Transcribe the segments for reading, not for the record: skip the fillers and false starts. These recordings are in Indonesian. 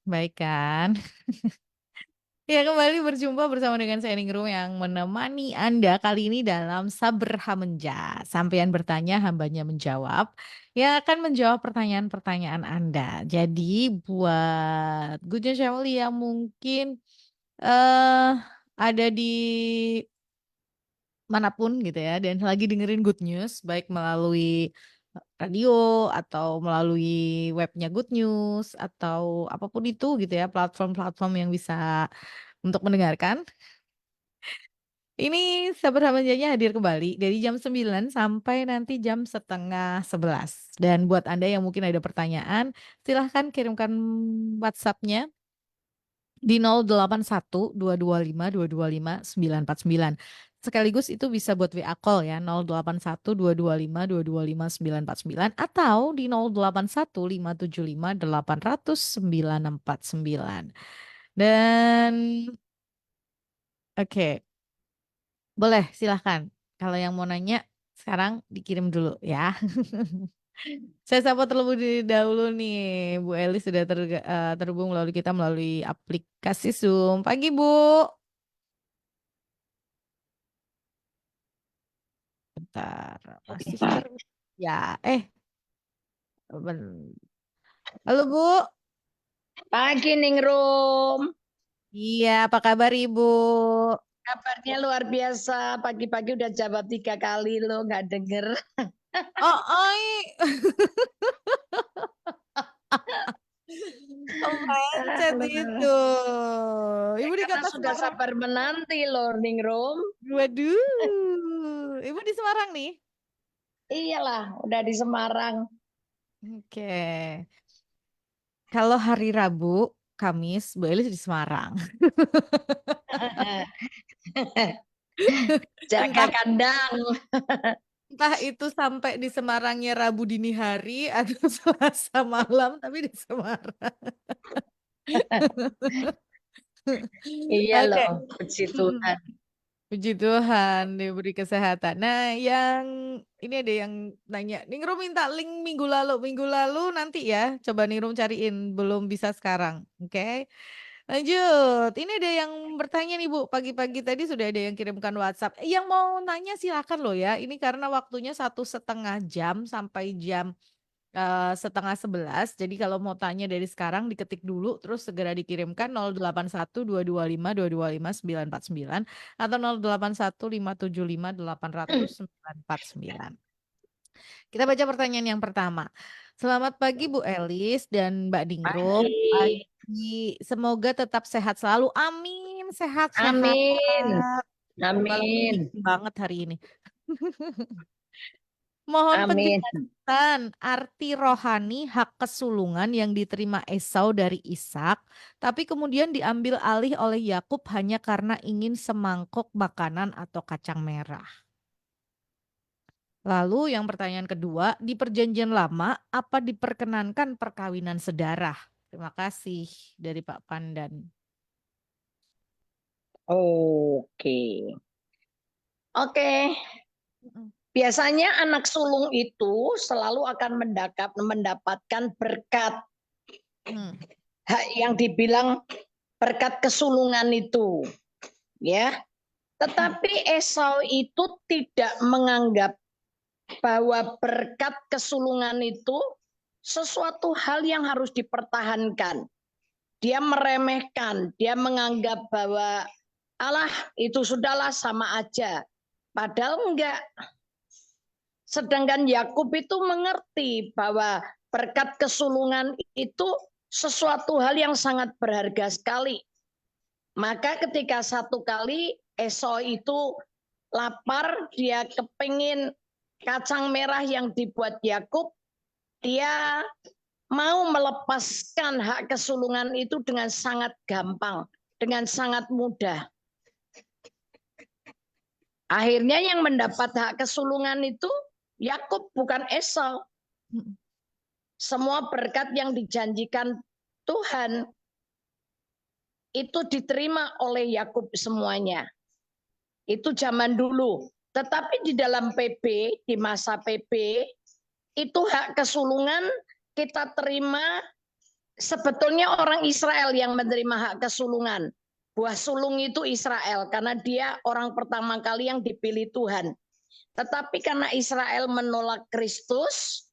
Baik kan? Ya, kembali berjumpa bersama dengan saya Ningrum yang menemani Anda kali ini dalam Saber Hamenja. Sampean bertanya, hambanya menjawab. Yang akan menjawab pertanyaan-pertanyaan Anda. Jadi buat Good News Family yang mungkin eh ada di manapun gitu ya dan lagi dengerin Good News baik melalui radio atau melalui webnya Good News atau apapun itu gitu ya platform-platform yang bisa untuk mendengarkan. Ini Sabar Hamzanya hadir kembali dari jam 9 sampai nanti jam setengah 11. Dan buat Anda yang mungkin ada pertanyaan, silahkan kirimkan WhatsApp-nya di 081225225949. Sekaligus itu bisa buat WA call ya 081225225949 atau di 081575800949. Dan oke, boleh silahkan. Kalau yang mau nanya sekarang dikirim dulu ya. Saya sapa terlebih dahulu nih, Bu Eli sudah terhubung melalui kita melalui aplikasi Zoom. Pagi Bu. Bentar, masih ter... Ya, ben- halo Bu. Pagi Ningrum, Iya, apa kabar Ibu? kabarnya luar biasa. Pagi-pagi udah jawab 3 kali lo nggak denger. Oh, oi. Mindset itu. Ibu di Karena kota sudah Semarang. sabar menanti lo Ningrum. Waduh. Ibu di Semarang nih. Iyalah, udah di Semarang. Oke. Kalau hari Rabu, Kamis, Bu Elis di Semarang. Jaga Entah kandang. entah itu sampai di Semarangnya Rabu dini hari atau Selasa malam, tapi di Semarang. Iya Oke. loh, puji Mm-mm. Tuhan. Puji Tuhan diberi kesehatan. Nah, yang ini ada yang nanya, Ningrum minta link minggu lalu. Minggu lalu nanti ya, coba Ningrum cariin. Belum bisa sekarang. Oke. Lanjut. Ini ada yang bertanya nih Bu. Pagi-pagi tadi sudah ada yang kirimkan WhatsApp. Yang mau nanya silakan loh ya. Ini karena waktunya 1,5 jam sampai jam setengah 11. Jadi kalau mau tanya dari sekarang diketik dulu terus segera dikirimkan 081225225949 atau 081575800949. Kita baca pertanyaan yang pertama. Selamat pagi Bu Elis dan Mbak Dingrum. Pagi. Pagi. Semoga tetap sehat selalu. Amin. Sehat-sehat. Amin. Walaupun Amin. dingin banget hari ini. Mohon Amin. penjelasan arti rohani hak kesulungan yang diterima Esau dari Ishak, tapi kemudian diambil alih oleh Yakub hanya karena ingin semangkok makanan atau kacang merah. Lalu yang pertanyaan kedua, di Perjanjian Lama apa diperkenankan perkawinan sedarah? Terima kasih dari Pak Pandan. Oke. Oke. Mm-mm. Biasanya anak sulung itu selalu akan mendapatkan berkat yang dibilang berkat kesulungan itu, ya. Tetapi Esau itu tidak menganggap bahwa berkat kesulungan itu sesuatu hal yang harus dipertahankan. Dia meremehkan, dia menganggap bahwa Allah itu sudahlah sama aja. Padahal enggak. Sedangkan Yakub itu mengerti bahwa berkat kesulungan itu sesuatu hal yang sangat berharga sekali. Maka ketika satu kali Esau itu lapar, dia kepingin kacang merah yang dibuat Yakub, dia mau melepaskan hak kesulungan itu dengan sangat gampang, dengan sangat mudah. Akhirnya yang mendapat hak kesulungan itu Yakub, bukan Esau. Semua berkat yang dijanjikan Tuhan itu diterima oleh Yakub semuanya. Itu zaman dulu. Tetapi di dalam PB, di masa PB, itu hak kesulungan kita terima Sebetulnya orang Israel yang menerima hak kesulungan. Buah sulung itu Israel karena dia orang pertama kali yang dipilih Tuhan. Tetapi karena Israel menolak Kristus,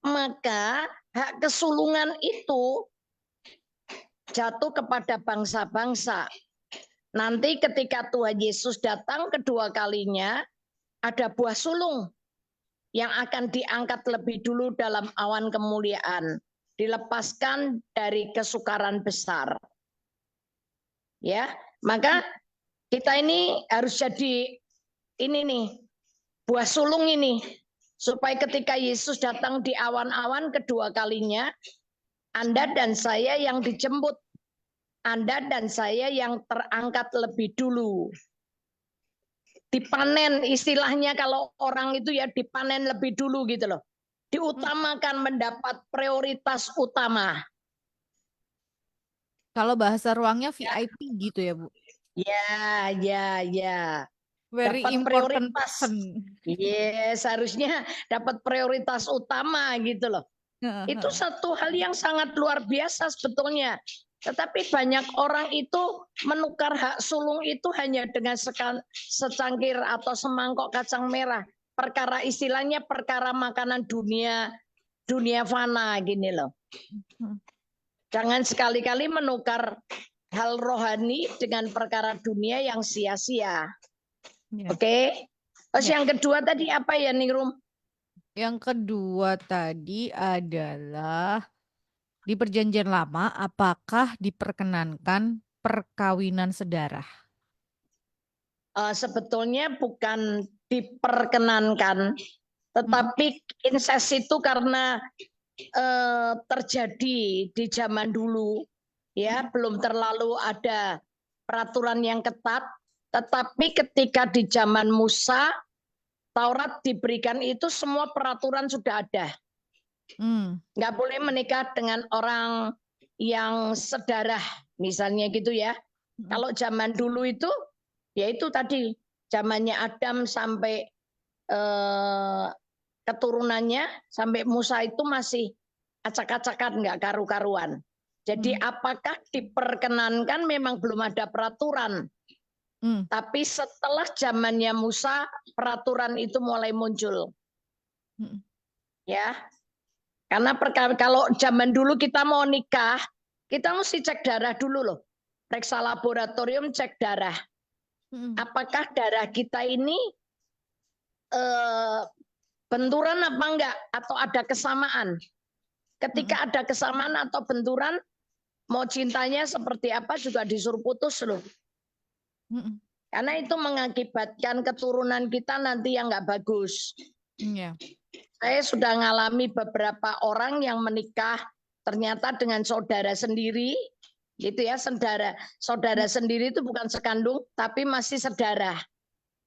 maka hak kesulungan itu jatuh kepada bangsa-bangsa. Nanti ketika Tuhan Yesus datang kedua kalinya, ada buah sulung yang akan diangkat lebih dulu dalam awan kemuliaan, dilepaskan dari kesukaran besar. Ya, maka kita ini harus jadi ini nih, buah sulung ini, supaya ketika Yesus datang di awan-awan kedua kalinya, Anda dan saya yang dijemput, Anda dan saya yang terangkat lebih dulu. Dipanen istilahnya, kalau orang itu ya dipanen lebih dulu gitu loh. Diutamakan, mendapat prioritas utama. Kalau bahasa ruangnya VIP gitu ya, Bu. Ya. Very Dapat important prioritas. person. Yes, harusnya dapat prioritas utama gitu loh. Itu satu hal yang sangat luar biasa sebetulnya. Tetapi banyak orang itu menukar hak sulung itu hanya dengan secangkir atau semangkok kacang merah. Perkara istilahnya perkara makanan dunia fana gini loh. Jangan sekali-kali menukar hal rohani dengan perkara dunia yang sia-sia. Oke. Terus yang kedua tadi apa ya, Ningrum? Yang kedua tadi adalah di Perjanjian Lama, apakah diperkenankan perkawinan sedarah? Sebetulnya bukan diperkenankan, tetapi inses itu karena terjadi di zaman dulu, ya belum terlalu ada peraturan yang ketat. Tetapi ketika di zaman Musa, Taurat diberikan itu semua peraturan sudah ada. Nggak boleh menikah dengan orang yang sedarah, misalnya gitu ya. Kalau zaman dulu itu, ya itu tadi, zamannya Adam sampai keturunannya, sampai Musa itu masih acak-acakan, nggak karu-karuan. Jadi apakah diperkenankan, memang belum ada peraturan. Tapi setelah zamannya Musa, peraturan itu mulai muncul. Ya, karena kalau zaman dulu kita mau nikah, kita mesti cek darah dulu loh. Periksa laboratorium, cek darah. Apakah darah kita ini benturan apa enggak, atau ada kesamaan. Ketika ada kesamaan atau benturan, mau cintanya seperti apa juga disuruh putus loh. Karena itu mengakibatkan keturunan kita nanti yang nggak bagus. Saya sudah ngalami beberapa orang yang menikah ternyata dengan saudara sendiri, gitu ya, saudara sendiri itu bukan sekandung, tapi masih saudara.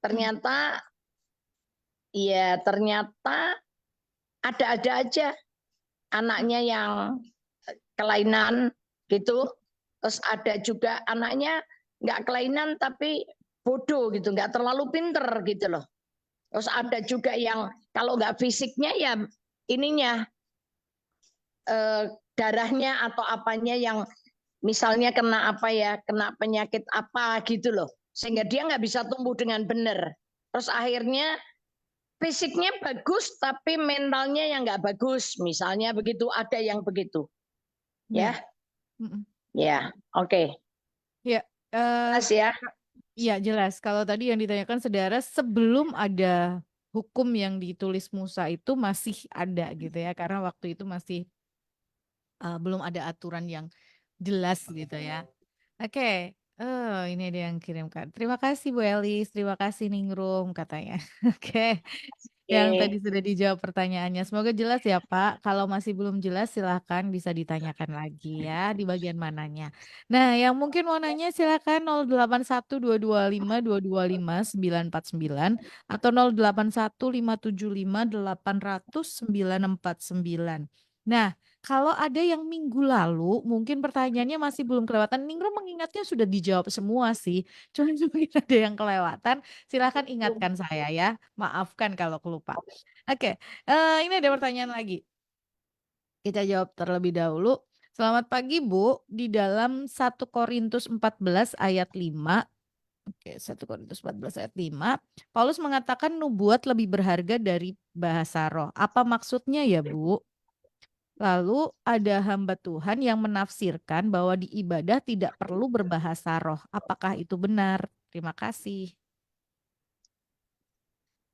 Ternyata ada-ada aja anaknya yang kelainan gitu. Terus ada juga anaknya nggak kelainan tapi bodoh gitu, nggak terlalu pinter gitu loh. Terus ada juga yang kalau nggak fisiknya ya ininya darahnya atau apanya yang misalnya kena apa ya, kena penyakit apa gitu loh, sehingga dia nggak bisa tumbuh dengan benar. Terus akhirnya fisiknya bagus tapi mentalnya yang nggak bagus, misalnya begitu, ada yang begitu. Ya, ya, oke. Ya, Jelas ya. iya jelas. Kalau tadi yang ditanyakan saudara, sebelum ada hukum yang ditulis Musa itu masih ada gitu ya, karena waktu itu masih belum ada aturan yang jelas gitu ya. Oke, ini ada yang kirimkan. Terima kasih Bu Elis, terima kasih Ningrum katanya. Oke. Yang tadi sudah dijawab pertanyaannya. Semoga jelas ya Pak. Kalau masih belum jelas silahkan bisa ditanyakan lagi ya di bagian mananya. Nah, yang mungkin mau nanya silahkan 081225225949 atau 081575800949. Nah, kalau ada yang minggu lalu mungkin pertanyaannya masih belum kelewatan. Ningrum mengingatnya sudah dijawab semua sih. Cuma mungkin ada yang kelewatan. Silahkan ingatkan saya ya. Maafkan kalau kelupa. Oke, ini ada pertanyaan lagi. Kita jawab terlebih dahulu. Selamat pagi, Bu. Di dalam 1 Korintus 14 ayat 5, oke, 1 Korintus 14 ayat 5, Paulus mengatakan nubuat lebih berharga dari bahasa roh. Apa maksudnya ya, Bu? Lalu ada hamba Tuhan yang menafsirkan bahwa di ibadah tidak perlu berbahasa roh. Apakah itu benar? Terima kasih.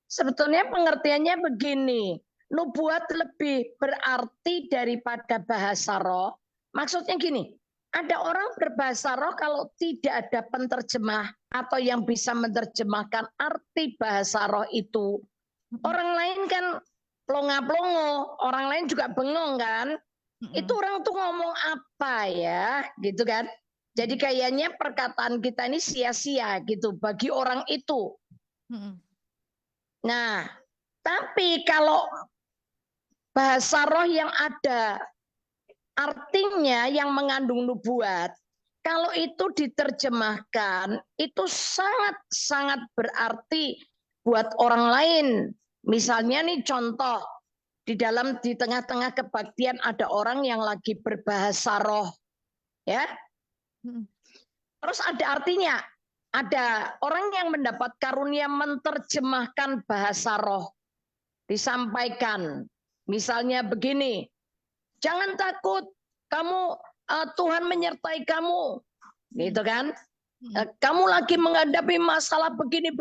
Sebetulnya pengertiannya begini, nubuat lebih berarti daripada bahasa roh. Maksudnya gini, ada orang berbahasa roh kalau tidak ada penterjemah atau yang bisa menerjemahkan arti bahasa roh itu. Orang lain kan plonga-plongo, orang lain juga bengong kan. Itu orang tuh ngomong apa ya, gitu kan. Jadi kayaknya perkataan kita ini sia-sia gitu bagi orang itu. Nah, tapi kalau bahasa roh yang ada artinya yang mengandung nubuat, kalau itu diterjemahkan, itu sangat-sangat berarti buat orang lain. Misalnya nih contoh, di tengah-tengah kebaktian ada orang yang lagi berbahasa roh, ya. Terus ada artinya, ada orang yang mendapat karunia menerjemahkan bahasa roh, disampaikan. Misalnya begini, jangan takut, kamu Tuhan menyertai kamu, gitu kan? Kamu lagi menghadapi masalah begini,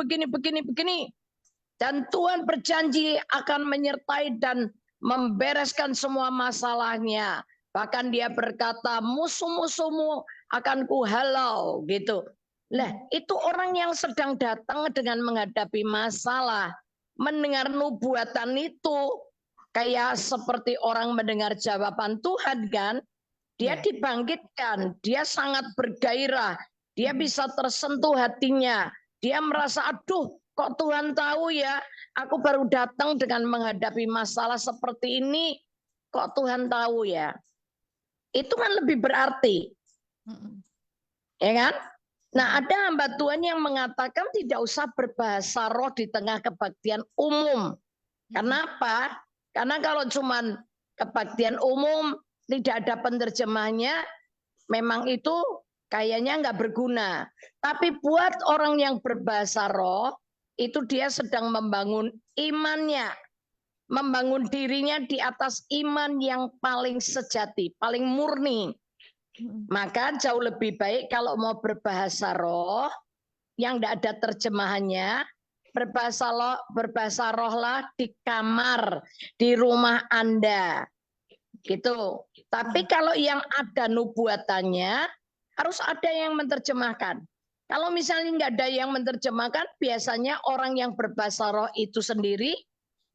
dan Tuhan berjanji akan menyertai dan membereskan semua masalahnya. Bahkan dia berkata, musuh-musuhmu akan kuhalau, gitu. Lah, itu orang yang sedang datang dengan menghadapi masalah, mendengar nubuatan itu, kayak seperti orang mendengar jawaban Tuhan kan, dia dibangkitkan, dia sangat bergairah, dia bisa tersentuh hatinya, dia merasa aduh kok Tuhan tahu ya, aku baru datang dengan menghadapi masalah seperti ini, kok Tuhan tahu ya. Itu kan lebih berarti. Ya kan? Nah, ada hamba Tuhan yang mengatakan tidak usah berbahasa roh di tengah kebaktian umum. Kenapa? Karena kalau cuman kebaktian umum tidak ada penerjemahnya, memang itu kayaknya nggak berguna. Tapi buat orang yang berbahasa roh, itu dia sedang membangun imannya, membangun dirinya di atas iman yang paling sejati, paling murni. Maka jauh lebih baik kalau mau berbahasa roh, yang tidak ada terjemahannya, berbahasa roh lah di kamar, di rumah Anda. Gitu. Tapi kalau yang ada nubuatannya, harus ada yang menerjemahkan. Kalau misalnya nggak ada yang menerjemahkan, biasanya orang yang berbahasa roh itu sendiri,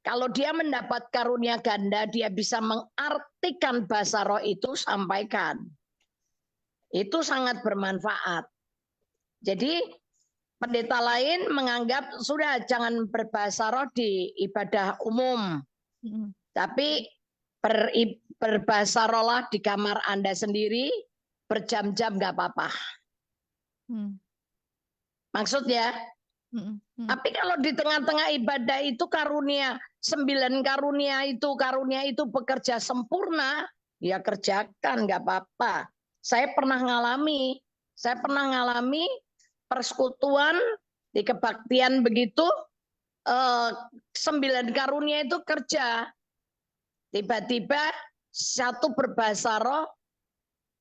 kalau dia mendapat karunia ganda, dia bisa mengartikan bahasa roh itu, sampaikan. Itu sangat bermanfaat. Jadi pendeta lain menganggap sudah jangan berbahasa roh di ibadah umum. Tapi berbahasa roh lah di kamar Anda sendiri, berjam-jam nggak apa-apa. Maksudnya, tapi kalau di tengah-tengah ibadah itu karunia, 9 karunia itu bekerja sempurna, ya kerjakan nggak apa-apa. Saya pernah ngalami persekutuan di kebaktian begitu, 9 karunia itu kerja. Tiba-tiba satu berbahasa roh,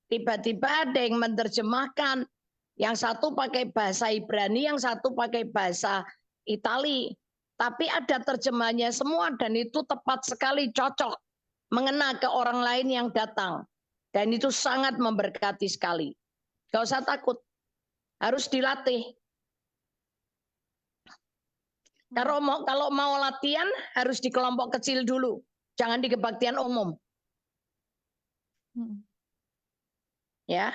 tiba-tiba ada yang menerjemahkan. Yang satu pakai bahasa Ibrani, yang satu pakai bahasa Itali. Tapi ada terjemahnya semua dan itu tepat sekali, cocok. Mengena ke orang lain yang datang. Dan itu sangat memberkati sekali. Gak usah takut. Harus dilatih. Kalau mau latihan, harus di kelompok kecil dulu. Jangan di kebaktian umum. Ya.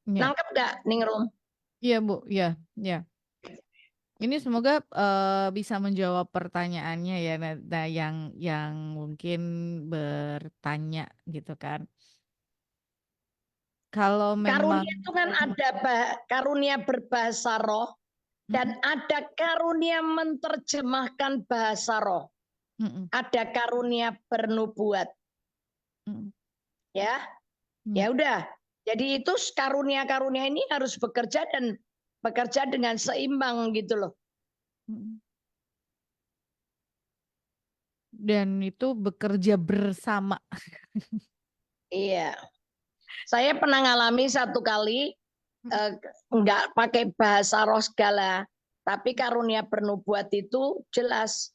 Nangkep nggak, Ningrum? Iya, Bu. Ya, ya. Ini semoga bisa menjawab pertanyaannya ya, nah, yang mungkin bertanya gitu kan. Kalau memang karunia itu kan ada karunia berbahasa roh dan ada karunia menerjemahkan bahasa roh. Ada karunia bernubuat. Ya. Ya udah. Jadi itu karunia-karunia ini harus bekerja dan bekerja dengan seimbang gitu loh. Dan itu bekerja bersama. Iya. Saya pernah ngalami satu kali nggak pakai bahasa roh segala, tapi karunia bernubuat itu jelas.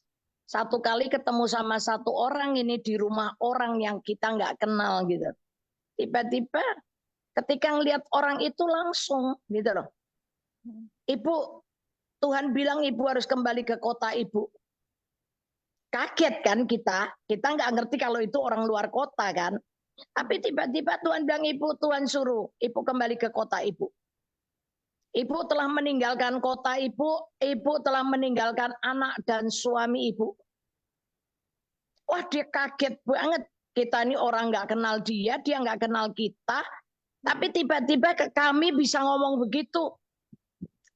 Satu kali ketemu sama satu orang ini di rumah orang yang kita nggak kenal gitu. Tiba-tiba ketika ngelihat orang itu langsung gitu loh. Ibu, Tuhan bilang ibu harus kembali ke kota ibu. Kaget kan kita nggak ngerti kalau itu orang luar kota kan. Tapi tiba-tiba Tuhan bilang ibu, Tuhan suruh ibu kembali ke kota ibu. Ibu telah meninggalkan kota ibu telah meninggalkan anak dan suami ibu. Wah dia kaget banget. Kita ini orang nggak kenal dia nggak kenal kita. Tapi tiba-tiba kami bisa ngomong begitu.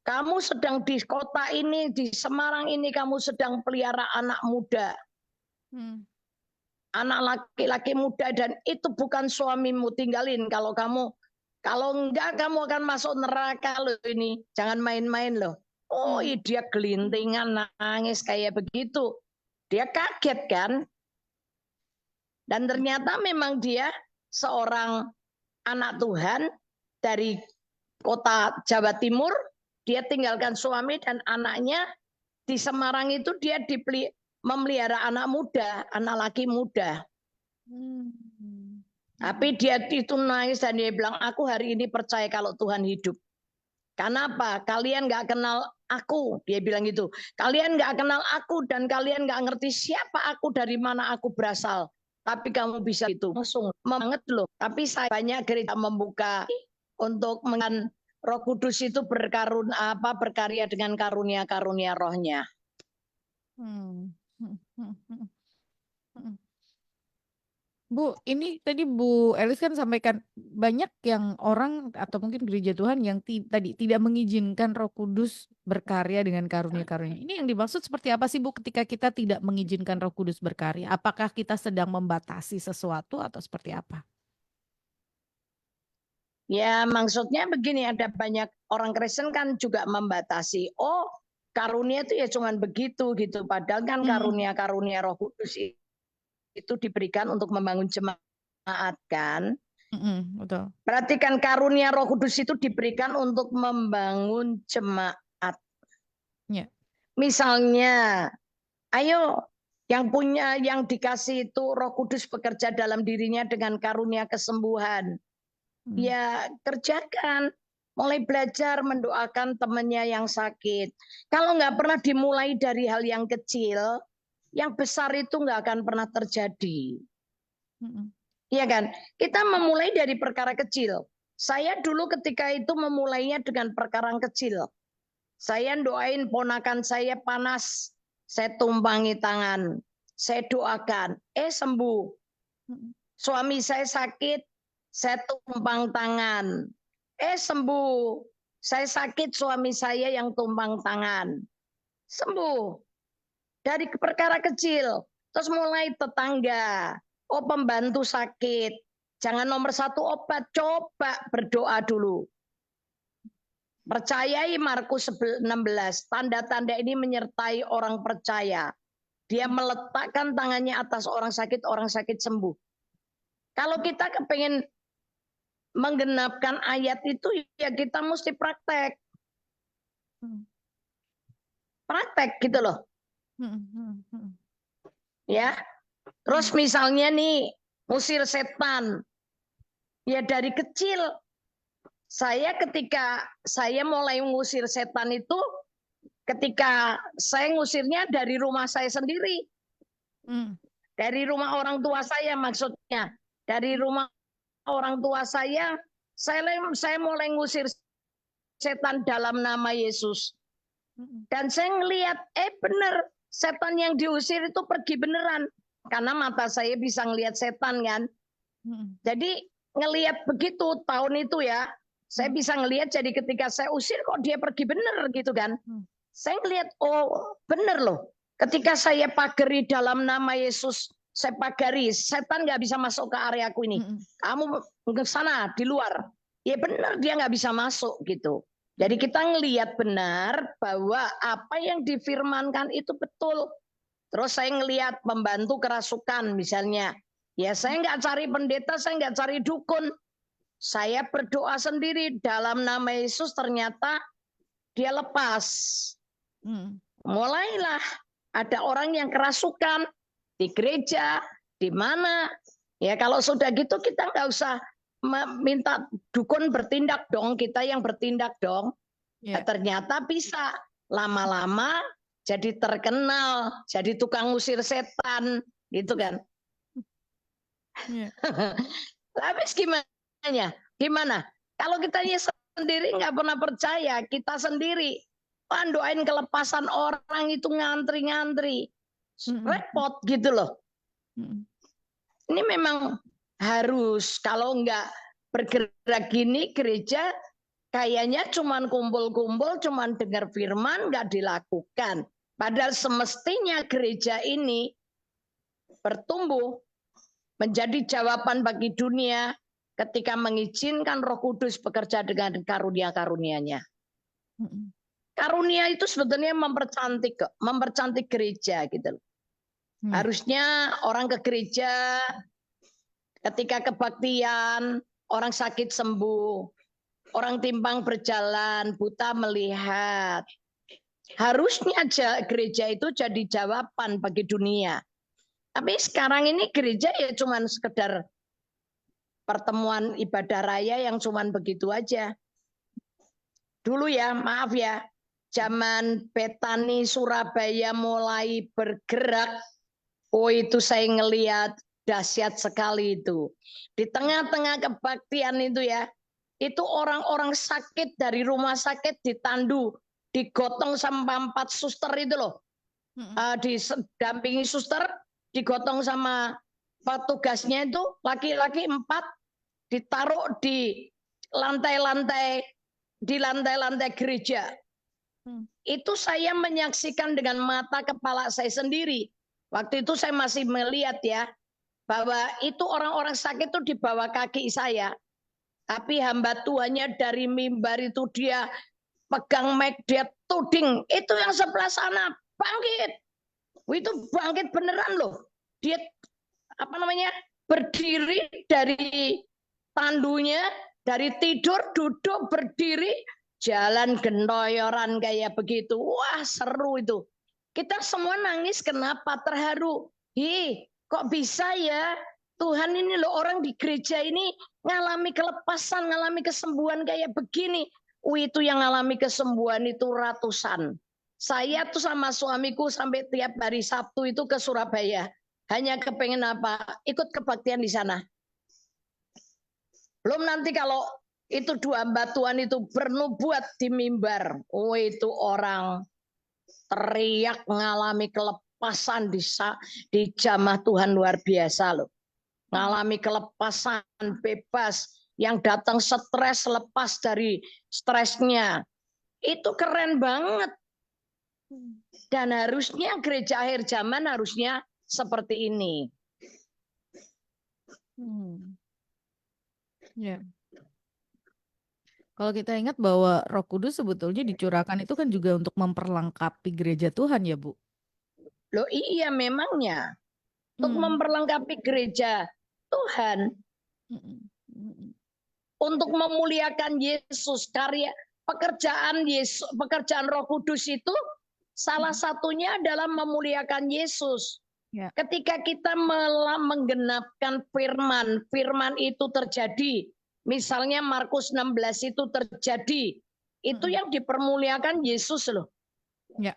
Kamu sedang di kota ini, di Semarang ini, kamu sedang pelihara anak muda. Anak laki-laki muda dan itu bukan suamimu, tinggalin. Kalau enggak kamu akan masuk neraka loh ini. Jangan main-main loh. Oh dia gelintingan nangis kayak begitu. Dia kaget kan. Dan ternyata memang dia seorang anak Tuhan dari kota Jawa Timur. Dia tinggalkan suami dan anaknya di Semarang itu dia memelihara anak muda, anak laki muda. Tapi dia itu nangis dan dia bilang, aku hari ini percaya kalau Tuhan hidup. Kenapa? Kalian nggak kenal aku, dia bilang gitu. Kalian nggak kenal aku dan kalian nggak ngerti siapa aku, dari mana aku berasal. Tapi kamu bisa itu, langsung banget loh. Tapi saya banyak gereja membuka untuk mengan Roh Kudus itu berkarya dengan karunia-karunia rohnya. Bu, ini tadi Bu Elis kan sampaikan banyak yang orang atau mungkin gereja Tuhan yang tadi tidak mengizinkan Roh Kudus berkarya dengan karunia-karunia. Ini yang dimaksud seperti apa sih Bu ketika kita tidak mengizinkan Roh Kudus berkarya? Apakah kita sedang membatasi sesuatu atau seperti apa? Ya maksudnya begini, ada banyak orang Kristen kan juga membatasi. Oh karunia itu ya cuman begitu gitu. Padahal kan karunia-karunia Roh Kudus itu diberikan untuk membangun jemaat kan. Betul. Perhatikan karunia Roh Kudus itu diberikan untuk membangun jemaat. Ya. Misalnya, ayo yang dikasih itu Roh Kudus bekerja dalam dirinya dengan karunia kesembuhan. Ya kerjakan, mulai belajar mendoakan temannya yang sakit. Kalau nggak pernah dimulai dari hal yang kecil, yang besar itu nggak akan pernah terjadi. Iya kan? Kita memulai dari perkara kecil. Saya dulu ketika itu memulainya dengan perkara kecil. Saya doain ponakan saya panas, saya tumpangi tangan, saya doakan, sembuh. Suami saya sakit, saya tumpang tangan. Sembuh. Saya sakit, suami saya yang tumpang tangan. Sembuh. Dari perkara kecil. Terus mulai tetangga. Oh pembantu sakit. Jangan nomor 1 obat. Coba berdoa dulu. Percayai Markus 16. Tanda-tanda ini menyertai orang percaya. Dia meletakkan tangannya atas orang sakit sembuh. Kalau kita kepengen menggenapkan ayat itu ya kita mesti praktek. Praktek gitu loh. Ya. Terus misalnya nih musir setan. Ya dari kecil ketika saya mulai mengusir setan itu ketika saya ngusirnya dari rumah saya sendiri. Dari rumah orang tua saya maksudnya. Dari rumah orang tua saya mulai ngusir setan dalam nama Yesus. Dan saya ngelihat, benar, setan yang diusir itu pergi beneran. Karena mata saya bisa ngelihat setan kan. Jadi ngelihat begitu tahun itu ya, saya bisa ngelihat jadi ketika saya usir kok dia pergi bener gitu kan. Saya ngelihat, oh bener loh. Ketika saya pagari dalam nama Yesus, saya pagari, setan nggak bisa masuk ke areaku ini. Kamu ke sana di luar. Ya benar dia nggak bisa masuk gitu. Jadi kita ngelihat benar bahwa apa yang difirmankan itu betul. Terus saya ngelihat pembantu kerasukan misalnya. Ya saya nggak cari pendeta, saya nggak cari dukun. Saya berdoa sendiri dalam nama Yesus, ternyata dia lepas. Mulailah ada orang yang kerasukan di gereja, di mana. Ya kalau sudah gitu kita nggak usah minta dukun bertindak dong, kita yang bertindak dong. Nah, ternyata bisa lama-lama jadi terkenal, jadi tukang usir setan, gitu kan. Habis gimana? Gimana? Kalau kita sendiri nggak pernah percaya, kita sendiri doain kelepasan orang itu ngantri-ngantri, repot gitu loh. Ini memang harus, kalau nggak bergerak gini gereja kayaknya cuman kumpul-kumpul, cuman dengar firman, nggak dilakukan. Padahal semestinya gereja ini bertumbuh menjadi jawaban bagi dunia ketika mengizinkan Roh Kudus bekerja dengan karunia-karunia-Nya. Karunia itu sebetulnya mempercantik gereja gitu. Harusnya orang ke gereja ketika kebaktian, orang sakit sembuh, orang timpang berjalan, buta melihat. Harusnya gereja itu jadi jawaban bagi dunia. Tapi sekarang ini gereja ya cuman sekedar pertemuan ibadah raya yang cuman begitu aja. Dulu ya, maaf ya, zaman Betani Surabaya mulai bergerak, oh itu saya ngelihat dahsyat sekali itu. Di tengah-tengah kebaktian itu ya, itu orang-orang sakit dari rumah sakit ditandu, digotong sama 4 suster itu loh. Didampingi suster, digotong sama petugasnya itu, laki-laki 4, ditaruh di lantai-lantai gereja. Itu saya menyaksikan dengan mata kepala saya sendiri. Waktu itu saya masih melihat ya, bahwa itu orang-orang sakit itu di bawah kaki saya. Tapi hamba Tuhannya dari mimbar itu dia pegang mic, dia tuding. Itu yang sebelah sana, bangkit. Itu bangkit beneran loh. Dia berdiri dari tandunya, dari tidur, duduk, berdiri, jalan gendoyoran kayak begitu. Wah seru itu. Kita semua nangis, kenapa? Terharu. Kok bisa ya? Tuhan ini loh, orang di gereja ini ngalami kelepasan, ngalami kesembuhan kayak begini. Itu yang ngalami kesembuhan itu ratusan. Saya tuh sama suamiku sampai tiap hari Sabtu itu ke Surabaya. Hanya kepengen apa? Ikut kebaktian di sana. Belum nanti kalau itu 2 hamba Tuhan itu bernubuat di mimbar. Oh itu orang teriak mengalami kelepasan di jamah Tuhan luar biasa loh. Mengalami kelepasan, bebas, yang datang stres, lepas dari stresnya. Itu keren banget. Dan harusnya gereja akhir zaman harusnya seperti ini. Ya. Kalau kita ingat bahwa Roh Kudus sebetulnya dicurahkan itu kan juga untuk memperlengkapi gereja Tuhan ya, Bu? Loh iya memangnya. Untuk memperlengkapi gereja Tuhan. Untuk memuliakan Yesus, karya pekerjaan Yesus, pekerjaan Roh Kudus itu salah satunya adalah memuliakan Yesus. Ya. Ketika kita menggenapkan firman, firman itu terjadi. Misalnya Markus 16 itu terjadi. Itu yang dipermuliakan Yesus loh. Ya.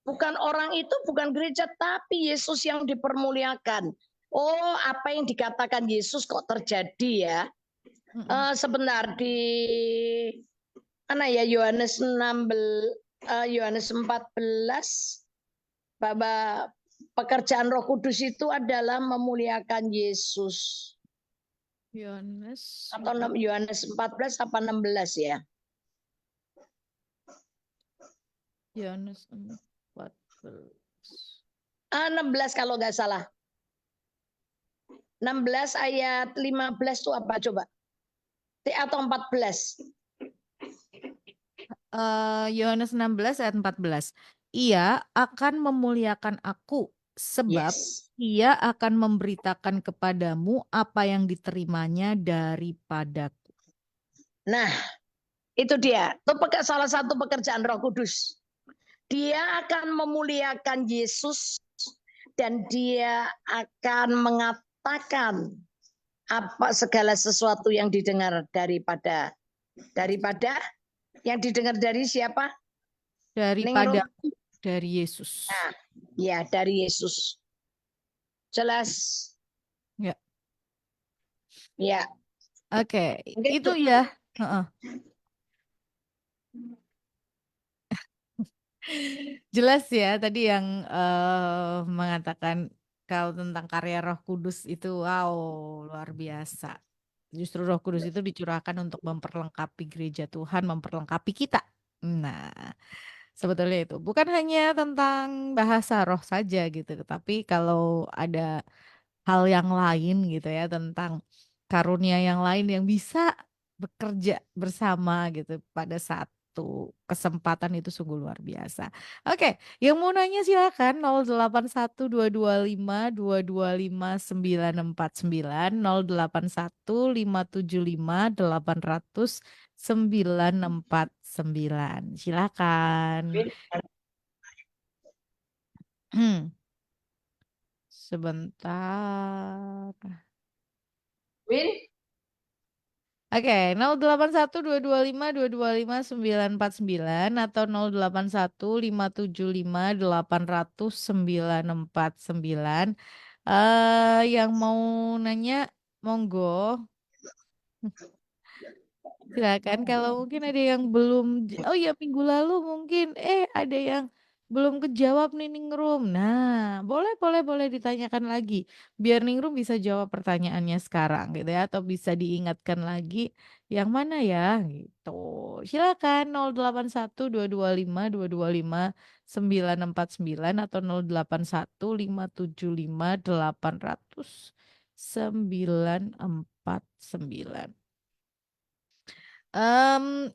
Bukan orang itu, bukan gereja, tapi Yesus yang dipermuliakan. Oh, apa yang dikatakan Yesus kok terjadi ya? Sebentar di mana ya, Yohanes 16, Yohanes 14, bahwa pekerjaan Roh Kudus itu adalah memuliakan Yesus. Yohanes atau Yohanes 14 apa 16 ya? Yohanes 14. 16 kalau nggak salah. 16 ayat 15 itu apa coba? Atau 14? Yohanes 16 ayat 14. Ia akan memuliakan aku sebab Yes. ia akan memberitakan kepadamu apa yang diterimanya daripadaku. Nah, itu dia. Itu salah satu pekerjaan Roh Kudus. Dia akan memuliakan Yesus dan dia akan mengatakan apa segala sesuatu yang didengar daripada yang didengar dari siapa? Daripada Ningrum. dari Yesus. Nah, ya dari Yesus. Jelas. Ya. Ya. Oke, Mungkin itu ya. Heeh. Jelas ya tadi yang mengatakan kalau tentang karya Roh Kudus itu wow luar biasa. Justru Roh Kudus itu dicurahkan untuk memperlengkapi gereja Tuhan, memperlengkapi kita. Nah, sebetulnya itu bukan hanya tentang bahasa roh saja gitu, tapi kalau ada hal yang lain gitu ya tentang karunia yang lain yang bisa bekerja bersama gitu pada satu kesempatan itu sungguh luar biasa. Oke, yang mau nanya silakan 081225225949 081575800949. Silakan. Sebentar. Win. Oke, 081225225949 atau 081575800949. Yang mau nanya, monggo. Silakan kalau mungkin ada yang belum oh ya minggu lalu mungkin ada yang belum kejawab nih Ningrum. Nah, boleh ditanyakan lagi biar Ningrum bisa jawab pertanyaannya sekarang gitu ya atau bisa diingatkan lagi yang mana ya gitu. Silakan 081225225949 atau 081575800949. Em,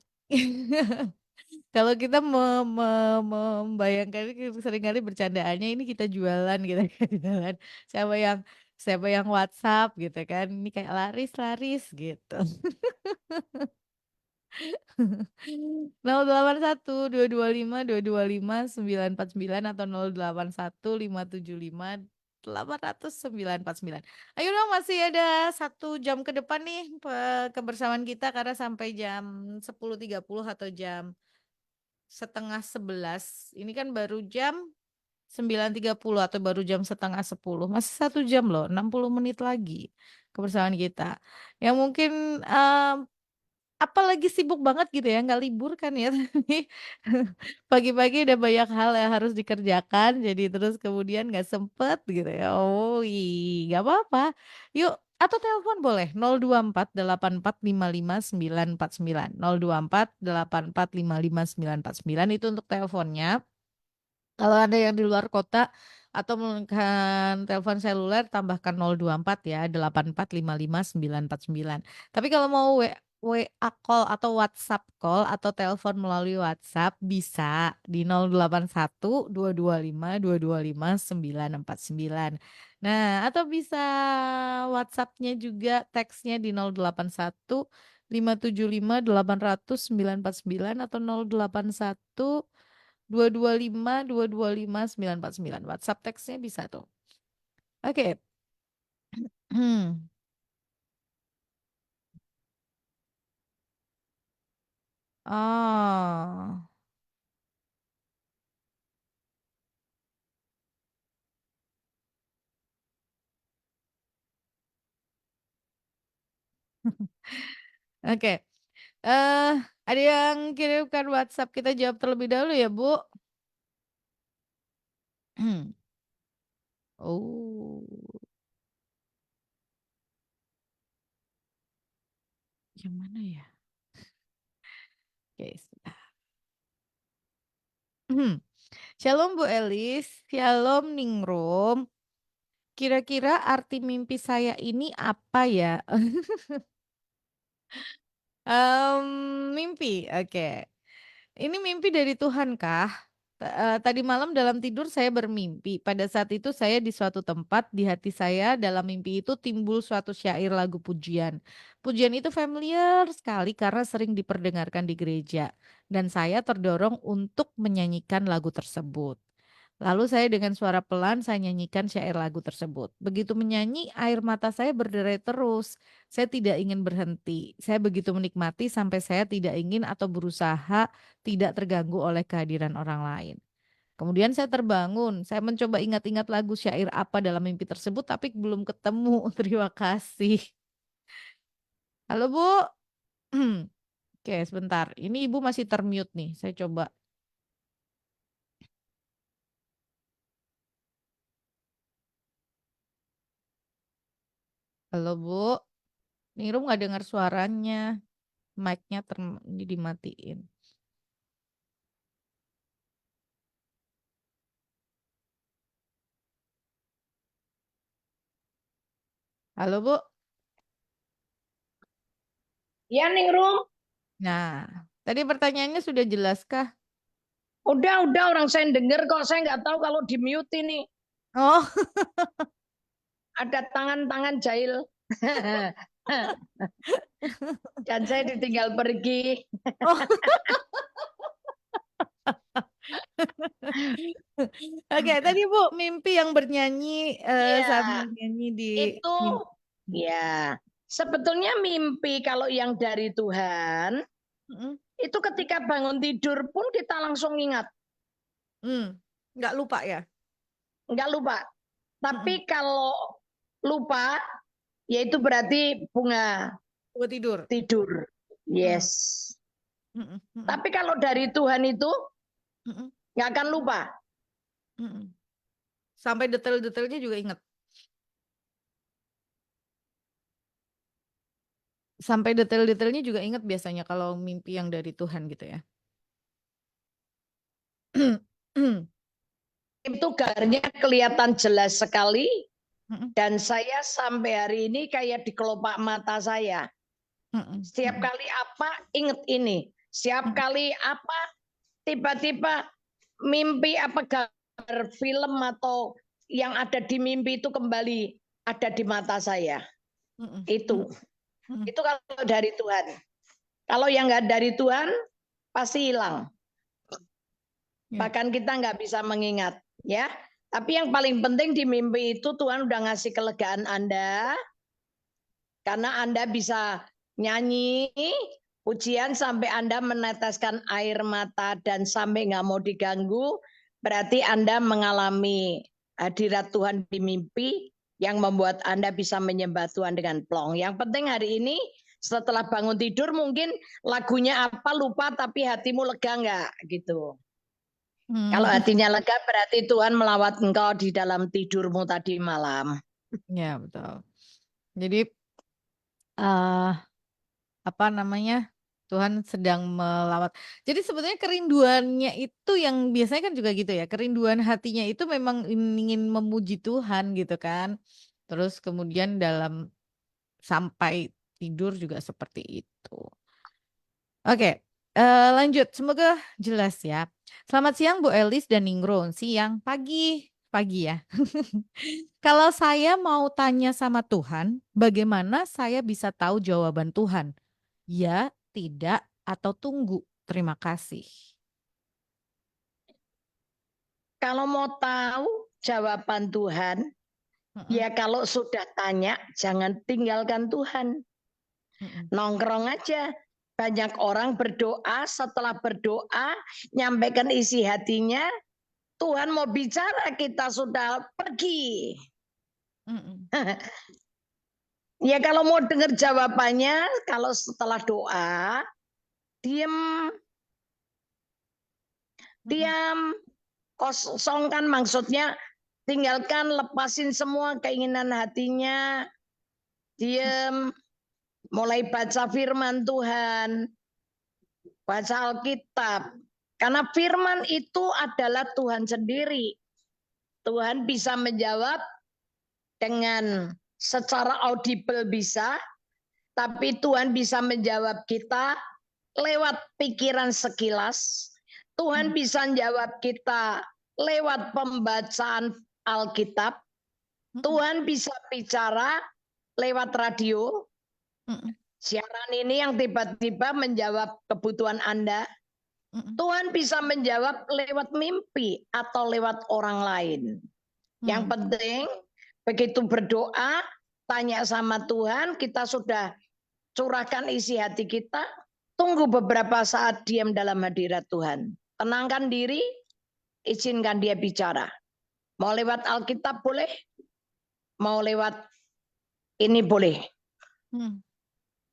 kalau kita membayangkan ini seringkali bercandaannya ini kita jualan gitu kan jualan siapa yang siapa yang WhatsApp gitu kan ini kayak laris gitu 081225225949 atau 081575800949. Ayo dong masih ada 1 jam ke depan nih kebersamaan kita karena sampai jam 10.30 atau jam setengah 11. Ini kan baru jam 9.30 atau baru jam setengah 10. Masih 1 jam loh, 60 menit lagi kebersamaan kita. Yang mungkin apalagi sibuk banget gitu ya, nggak libur kan ya, tapi pagi-pagi ada banyak hal yang harus dikerjakan, jadi terus kemudian nggak sempet gitu ya. Oh, nggak apa-apa. Yuk, atau telepon boleh 0248455949 0248455949 itu untuk teleponnya. Kalau ada yang di luar kota atau menggunakan telepon seluler tambahkan 024 ya 84555949. Tapi kalau mau WA call atau WhatsApp call atau telepon melalui WhatsApp bisa di 081225225949. Nah, atau bisa WhatsAppnya juga teksnya di 08157578000949 atau 081225225949. WhatsApp teksnya bisa tuh. Oke. Oh. Oke. Eh, ada yang kirimkan WhatsApp kita jawab terlebih dahulu ya, Bu. Oh. Yang mana ya? Oke, sebentar. Shalom Bu Elis, Shalom Ningrum. Kira-kira arti mimpi saya ini apa ya? Mimpi, oke. Ini mimpi dari Tuhan kah? Tadi malam dalam tidur saya bermimpi, pada saat itu saya di suatu tempat, di hati saya dalam mimpi itu timbul suatu syair lagu pujian. Pujian itu familiar sekali karena sering diperdengarkan di gereja, dan saya terdorong untuk menyanyikan lagu tersebut. Lalu saya dengan suara pelan saya nyanyikan syair lagu tersebut. Begitu menyanyi, air mata saya berderai terus. Saya tidak ingin berhenti. Saya begitu menikmati sampai saya tidak ingin atau berusaha tidak terganggu oleh kehadiran orang lain. Kemudian saya terbangun, saya mencoba ingat-ingat lagu syair apa dalam mimpi tersebut tapi belum ketemu. Terima kasih. Halo Bu. Oke, sebentar. Ini Ibu masih termute nih. Saya coba. Halo Bu. Ningrum nggak dengar suaranya. Mic-nya dimatiin. Halo Bu. Ya Ningrum, Nah, tadi pertanyaannya sudah jelaskah? udah orang saya denger kok, saya nggak tahu kalau di mute ini Oh, ada tangan-tangan jahil. Dan saya ditinggal pergi. oh. Oke, tadi Bu mimpi yang bernyanyi saat Iya, bernyanyi di itu mimpi. ya sebetulnya mimpi kalau yang dari Tuhan Mm, itu ketika bangun tidur pun kita langsung ingat, mm. Nggak lupa ya? nggak lupa. Mm-mm. Tapi kalau lupa, yaitu berarti bunga Buat tidur. tidur. Mm, Yes. mm-mm, mm-mm, Tapi kalau dari Tuhan itu mm-mm, nggak akan lupa. mm-mm. Sampai detail-detailnya juga ingat. Sampai detail-detailnya juga ingat biasanya kalau mimpi yang dari Tuhan gitu ya. Itu gambarnya kelihatan jelas sekali. Mm-mm, Dan saya sampai hari ini kayak di kelopak mata saya. mm-mm, Setiap mm-mm, kali apa, inget ini. Setiap mm-mm, kali apa, tiba-tiba mimpi apa gambar film atau yang ada di mimpi itu kembali ada di mata saya. mm-mm, Itu. mm-mm. Itu kalau dari Tuhan. Kalau yang nggak dari Tuhan, pasti hilang. Ya. Bahkan kita nggak bisa mengingat. Ya. Tapi yang paling penting di mimpi itu Tuhan udah ngasih kelegaan Anda, karena Anda bisa nyanyi pujian sampai Anda meneteskan air mata dan sampai nggak mau diganggu, berarti Anda mengalami hadirat Tuhan di mimpi yang membuat Anda bisa menyembah Tuhan dengan plong. Yang penting hari ini setelah bangun tidur mungkin lagunya apa lupa tapi hatimu lega nggak gitu. Kalau Hmm. hatinya lega berarti Tuhan melawat engkau di dalam tidurmu tadi malam. Ya, betul. Jadi eh apa namanya? Tuhan sedang melawat. Jadi sebetulnya kerinduannya itu yang biasanya kan juga gitu ya. Kerinduan hatinya itu memang ingin memuji Tuhan gitu kan. Terus kemudian dalam sampai tidur juga seperti itu. Oke, lanjut. Semoga jelas ya. Selamat siang Bu Elis dan Ningrum. Siang, pagi, pagi ya. Kalau saya mau tanya sama Tuhan, bagaimana saya bisa tahu jawaban Tuhan? Ya, tidak, atau tunggu. Terima kasih. Kalau mau tahu jawaban Tuhan, Mm-mm, ya kalau sudah tanya, jangan tinggalkan Tuhan. mm-mm, Nongkrong aja. Banyak orang berdoa, setelah berdoa, nyampaikan isi hatinya, Tuhan mau bicara, kita sudah pergi. mm-mm, Ya kalau mau dengar jawabannya, kalau setelah doa, diam, mm-mm, diam, kosongkan maksudnya, tinggalkan, lepasin semua keinginan hatinya, diam, mulai baca firman Tuhan, baca Alkitab. Karena firman itu adalah Tuhan sendiri. Tuhan bisa menjawab dengan secara audible bisa, tapi Tuhan bisa menjawab kita lewat pikiran sekilas. Tuhan bisa menjawab kita lewat pembacaan Alkitab. Tuhan bisa bicara lewat radio. Siaran ini yang tiba-tiba menjawab kebutuhan Anda. Tuhan bisa menjawab lewat mimpi atau lewat orang lain. Yang penting begitu berdoa, tanya sama Tuhan, kita sudah curahkan isi hati kita, tunggu beberapa saat diam dalam hadirat Tuhan. Tenangkan diri, izinkan dia bicara. Mau lewat Alkitab boleh, mau lewat ini boleh.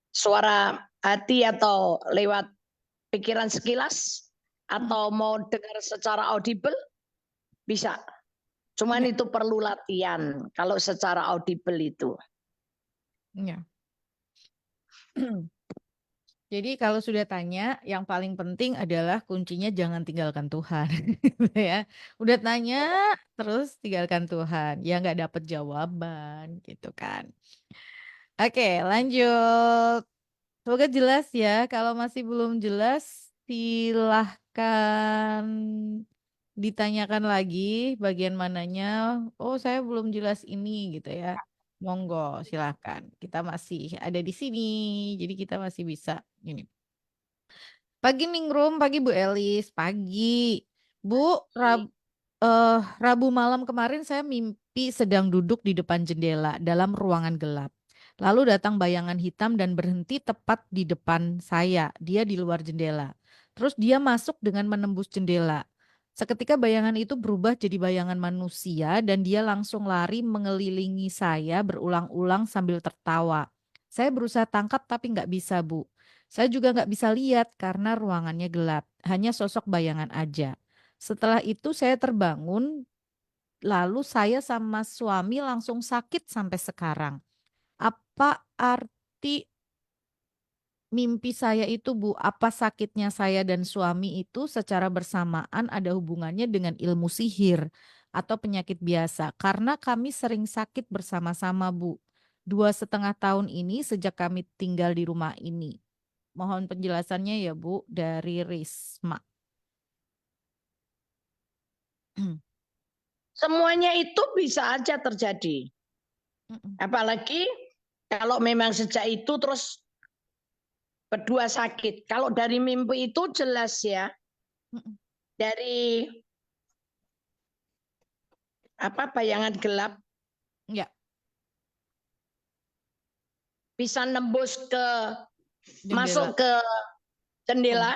Suara hati atau lewat pikiran sekilas, atau mau dengar secara audible, bisa. Cuman itu perlu latihan kalau secara audible itu. Ya. Jadi kalau sudah tanya, yang paling penting adalah kuncinya jangan tinggalkan Tuhan, ya. Udah tanya, terus tinggalkan Tuhan, ya nggak dapet jawaban, gitu kan. Oke, lanjut. Semoga jelas ya. Kalau masih belum jelas, silahkan ditanyakan lagi bagian mananya. Oh, saya belum jelas ini gitu ya. Monggo, silahkan. Kita masih ada di sini, jadi kita masih bisa ini. Pagi Ningrum, pagi Bu Elis, pagi. Bu, Rabu malam kemarin saya mimpi sedang duduk di depan jendela dalam ruangan gelap. Lalu datang bayangan hitam dan berhenti tepat di depan saya. Dia di luar jendela. Terus dia masuk dengan menembus jendela. Seketika bayangan itu berubah jadi bayangan manusia dan dia langsung lari mengelilingi saya berulang-ulang sambil tertawa. Saya berusaha tangkap tapi nggak bisa, Bu. Saya juga nggak bisa lihat karena ruangannya gelap. Hanya sosok bayangan aja. Setelah itu saya terbangun, lalu saya sama suami langsung sakit sampai sekarang. Apa arti mimpi saya itu, Bu? Apa sakitnya saya dan suami itu secara bersamaan ada hubungannya dengan ilmu sihir atau penyakit biasa? Karena kami sering sakit bersama-sama, Bu. 2,5 tahun ini sejak kami tinggal di rumah ini. Mohon penjelasannya ya, Bu, dari Risma. Semuanya itu bisa aja terjadi. Apalagi kalau memang sejak itu terus berdua sakit. Kalau dari mimpi itu jelas ya. Dari apa bayangan gelap Ya, bisa nembus ke masuk jendela. ke jendela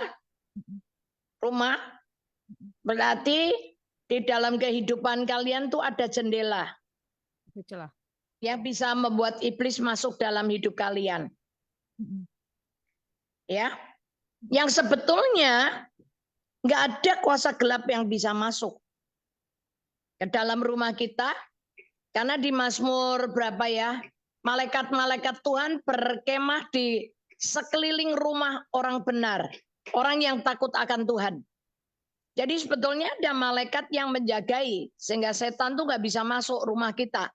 rumah. Berarti di dalam kehidupan kalian tuh ada jendela Celah. yang bisa membuat iblis masuk dalam hidup kalian. Ya, yang sebetulnya nggak ada kuasa gelap yang bisa masuk ke dalam rumah kita, karena di Mazmur berapa ya, malaikat-malaikat Tuhan berkemah di sekeliling rumah orang benar, orang yang takut akan Tuhan. Jadi sebetulnya ada malaikat yang menjagai sehingga setan tuh nggak bisa masuk rumah kita.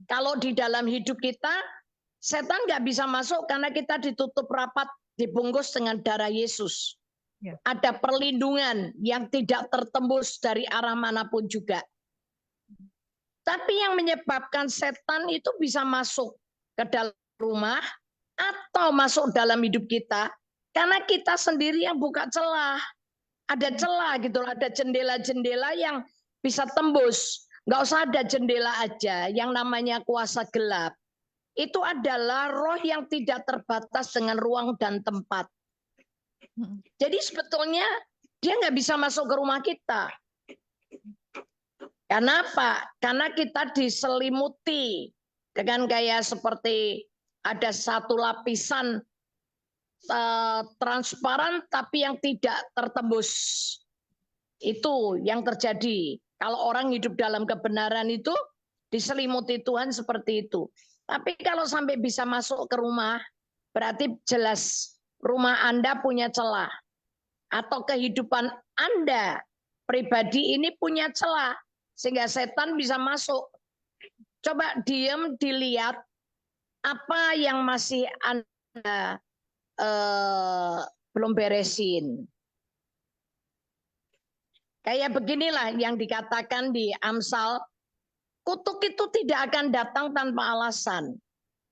Kalau di dalam hidup kita, setan nggak bisa masuk karena kita ditutup rapat, dibungkus dengan darah Yesus. Ya. Ada perlindungan yang tidak tertembus dari arah manapun juga. Tapi yang menyebabkan setan itu bisa masuk ke dalam rumah atau masuk dalam hidup kita, karena kita sendiri yang buka celah. Ada celah gitu, ada jendela-jendela yang bisa tembus. Nggak usah ada jendela aja, yang namanya kuasa gelap. Itu adalah roh yang tidak terbatas dengan ruang dan tempat. Jadi sebetulnya dia nggak bisa masuk ke rumah kita. Karena apa? Karena kita diselimuti dengan kayak seperti ada satu lapisan transparan tapi yang tidak tertembus. Itu yang terjadi. Kalau orang hidup dalam kebenaran itu diselimuti Tuhan seperti itu. Tapi kalau sampai bisa masuk ke rumah, berarti jelas rumah Anda punya celah. Atau kehidupan Anda pribadi ini punya celah. Sehingga setan bisa masuk. Coba diam, dilihat apa yang masih Anda belum beresin. Kayak beginilah yang dikatakan di Amsal, kutuk itu tidak akan datang tanpa alasan.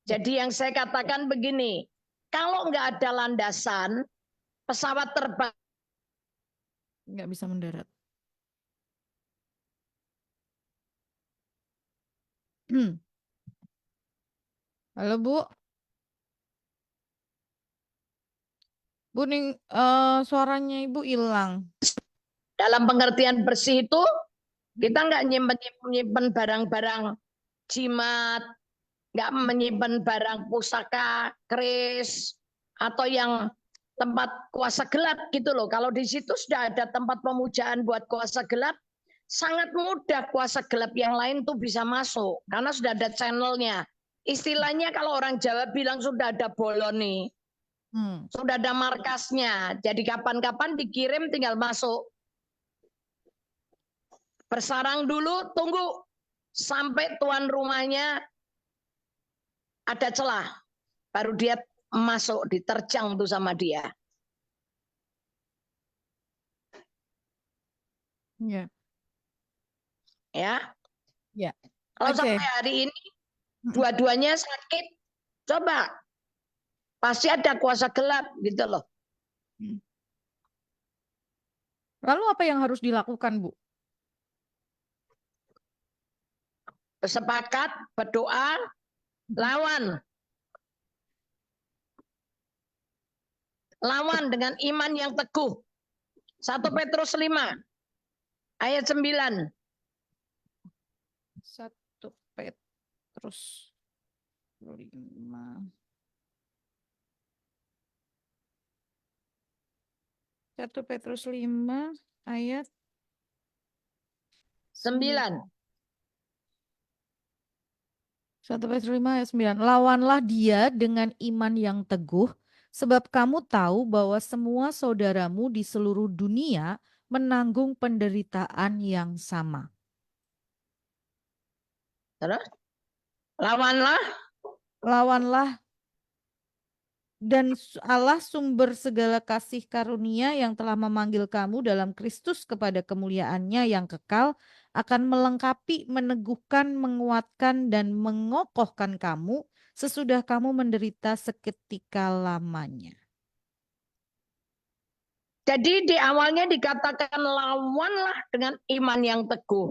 Jadi yang saya katakan begini, kalau nggak ada landasan, pesawat terbang nggak bisa mendarat. Halo Bu, Bu nih suaranya Ibu hilang. dalam pengertian bersih itu, kita nggak nyimpen barang-barang jimat, nggak menyimpan barang pusaka, keris, atau yang tempat kuasa gelap gitu loh. Kalau di situ sudah ada tempat pemujaan buat kuasa gelap, sangat mudah kuasa gelap yang lain tuh bisa masuk karena sudah ada channelnya. Istilahnya kalau orang Jawa bilang sudah ada bolon nih, sudah ada markasnya. Jadi kapan-kapan dikirim tinggal masuk. Bersarang dulu, tunggu sampai tuan rumahnya ada celah, baru dia masuk, diterjang tuh sama dia. Ya. Ya. Ya. Kalau Oke. sampai hari ini dua-duanya sakit, coba pasti ada kuasa gelap gitu loh. Lalu apa yang harus dilakukan, Bu? Bersepakat, berdoa, lawan. Lawan dengan iman yang teguh. 1 Petrus 5 ayat 9. 1 Petrus 5. 1 Petrus 5 ayat 9. 1 Petrus 5 ayat 9. Lawanlah dia dengan iman yang teguh, sebab kamu tahu bahwa semua saudaramu di seluruh dunia menanggung penderitaan yang sama. Terus? Lawanlah. Lawanlah dan Allah sumber segala kasih karunia yang telah memanggil kamu dalam Kristus kepada kemuliaan-Nya yang kekal akan melengkapi, meneguhkan, menguatkan, dan mengokohkan kamu sesudah kamu menderita seketika lamanya. Jadi di awalnya dikatakan lawanlah dengan iman yang teguh.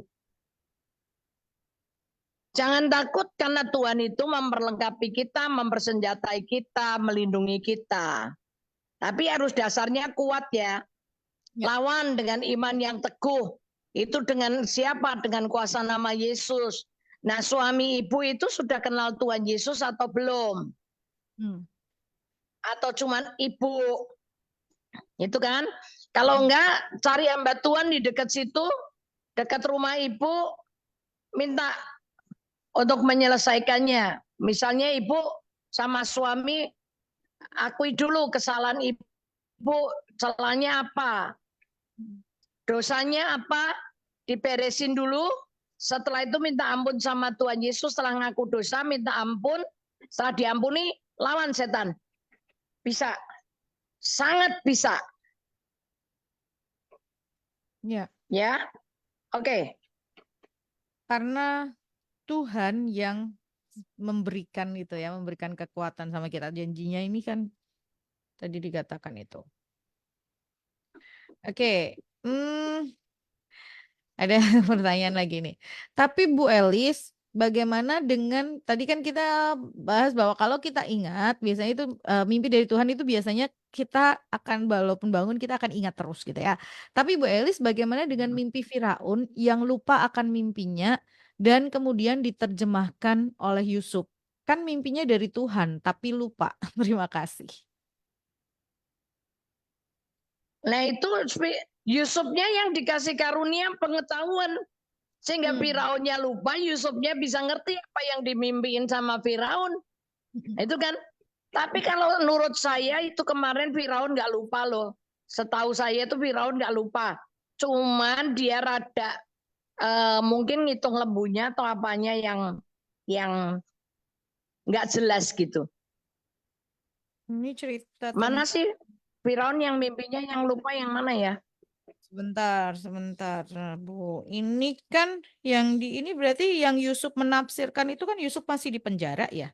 Jangan takut karena Tuhan itu memperlengkapi kita, mempersenjatai kita, melindungi kita. Tapi harus dasarnya kuat ya. Lawan dengan iman yang teguh. Itu dengan siapa? Dengan kuasa nama Yesus. Nah, suami ibu itu sudah kenal Tuhan Yesus atau belum? Atau cuman ibu? Itu kan? Kalau enggak, cari hamba Tuhan di dekat situ, dekat rumah ibu, minta untuk menyelesaikannya. Misalnya ibu sama suami, akui dulu kesalahan ibu, celahnya apa, dosanya apa, diberesin dulu. Setelah itu minta ampun sama Tuhan Yesus, setelah ngaku dosa, minta ampun. Setelah diampuni, lawan setan. Bisa. Sangat bisa. Ya. Ya. Oke. Karena Tuhan yang memberikan itu ya, memberikan kekuatan sama kita. Janjinya ini kan tadi dikatakan itu. Oke. Ada pertanyaan lagi nih. Tapi Bu Elis, bagaimana dengan tadi kan kita bahas bahwa kalau kita ingat biasanya itu mimpi dari Tuhan itu biasanya kita akan walaupun bangun kita akan ingat terus gitu ya. Tapi Bu Elis, bagaimana dengan mimpi Firaun yang lupa akan mimpinya dan kemudian diterjemahkan oleh Yusuf? Kan mimpinya dari Tuhan tapi lupa. Terima kasih. Nah itu Yusufnya yang dikasih karunia pengetahuan. Sehingga Firaunnya lupa, Yusufnya bisa ngerti apa yang dimimpiin sama Firaun. Itu kan. Tapi kalau menurut saya itu kemarin Firaun nggak lupa loh. Setahu saya itu Firaun nggak lupa. Cuman dia rada mungkin ngitung lembunya atau apanya yang yang nggak jelas gitu. Ini cerita Mana tentang sih Firaun yang mimpinya yang lupa yang mana ya? sebentar, Nah, Bu. Ini kan yang di ini berarti yang Yusuf menafsirkan itu kan Yusuf masih di penjara ya?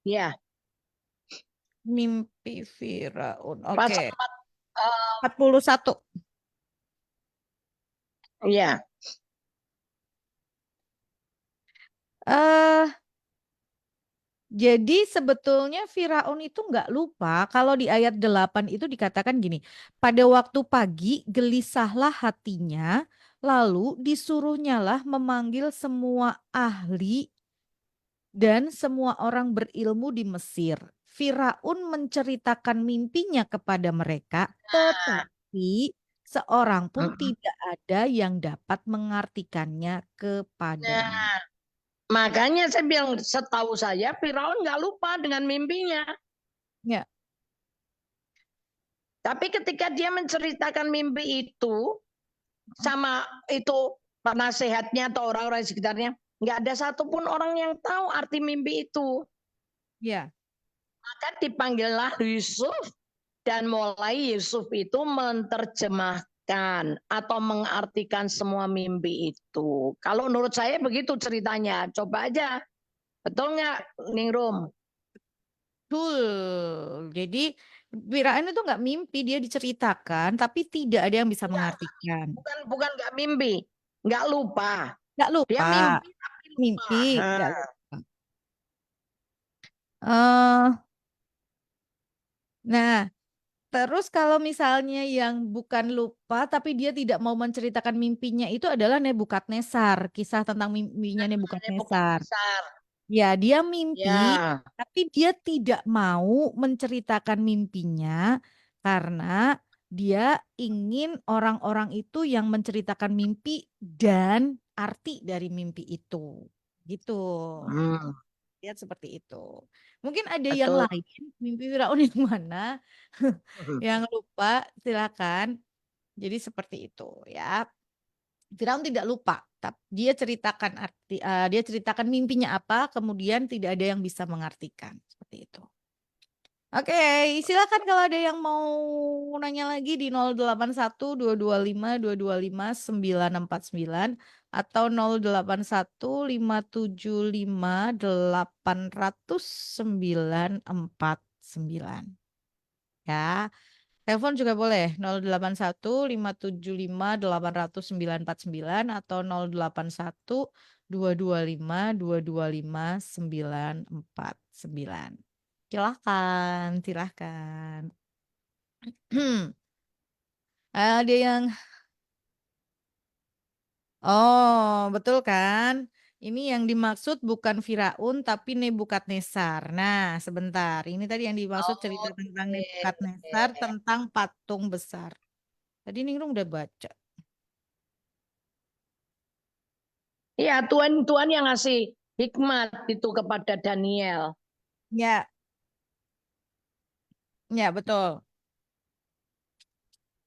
Ya, Mimpi Firaun. pas Oke. sempat 41. ya. Eh, jadi sebetulnya Firaun itu nggak lupa kalau di ayat 8 itu dikatakan gini, pada waktu pagi gelisahlah hatinya, lalu disuruhnyalah memanggil semua ahli dan semua orang berilmu di Mesir. Firaun menceritakan mimpinya kepada mereka, tetapi seorang pun Mm-mm. tidak ada yang dapat mengartikannya kepadanya. Nah, makanya saya bilang setahu saya Firaun nggak lupa dengan mimpinya. Ya, Tapi ketika dia menceritakan mimpi itu sama itu penasehatnya atau orang-orang di sekitarnya, nggak ada satupun orang yang tahu arti mimpi itu. ya. Maka dipanggillah Yusuf dan mulai Yusuf itu menerjemahkan atau mengartikan semua mimpi itu. Kalau menurut saya begitu ceritanya. Coba aja. Betul nggak, Ningrum? Betul. Jadi Firaun itu nggak mimpi, dia diceritakan, tapi tidak ada yang bisa Enggak, mengartikan. bukan bukan nggak mimpi, nggak lupa. Nggak Dia lupa, mimpi tapi lupa. mimpi, nggak Nah, lupa. Nah, terus kalau misalnya yang bukan lupa, tapi dia tidak mau menceritakan mimpinya itu adalah Nebukadnezar, kisah tentang mimpinya ini bukan Nebukadnezar. besar. Ya, dia mimpi, Ya, tapi dia tidak mau menceritakan mimpinya karena dia ingin orang-orang itu yang menceritakan mimpi dan arti dari mimpi itu. Gitu. hmm, Lihat seperti itu. Mungkin ada yang betul. lain, mimpi Firaun yang mana yang lupa, silakan. Jadi seperti itu ya. Firaun tidak lupa, tapi dia ceritakan mimpinya apa, kemudian tidak ada yang bisa mengartikan seperti itu. Oke, silakan kalau ada yang mau nanya lagi di 081 225 225 949 atau 081 575 800 949 ya. Telepon juga boleh 081 575 800 949 atau 081 225 225 949. Silahkan, silahkan. Ada yang, oh betul kan? Ini yang dimaksud bukan Firaun tapi Nebukadnezar. Nah, sebentar. Ini tadi yang dimaksud cerita tentang Oke. Nebukadnezar tentang patung besar. Tadi Ningrum udah baca. Iya, Tuhan yang ngasih hikmat itu kepada Daniel. Ya, ya betul.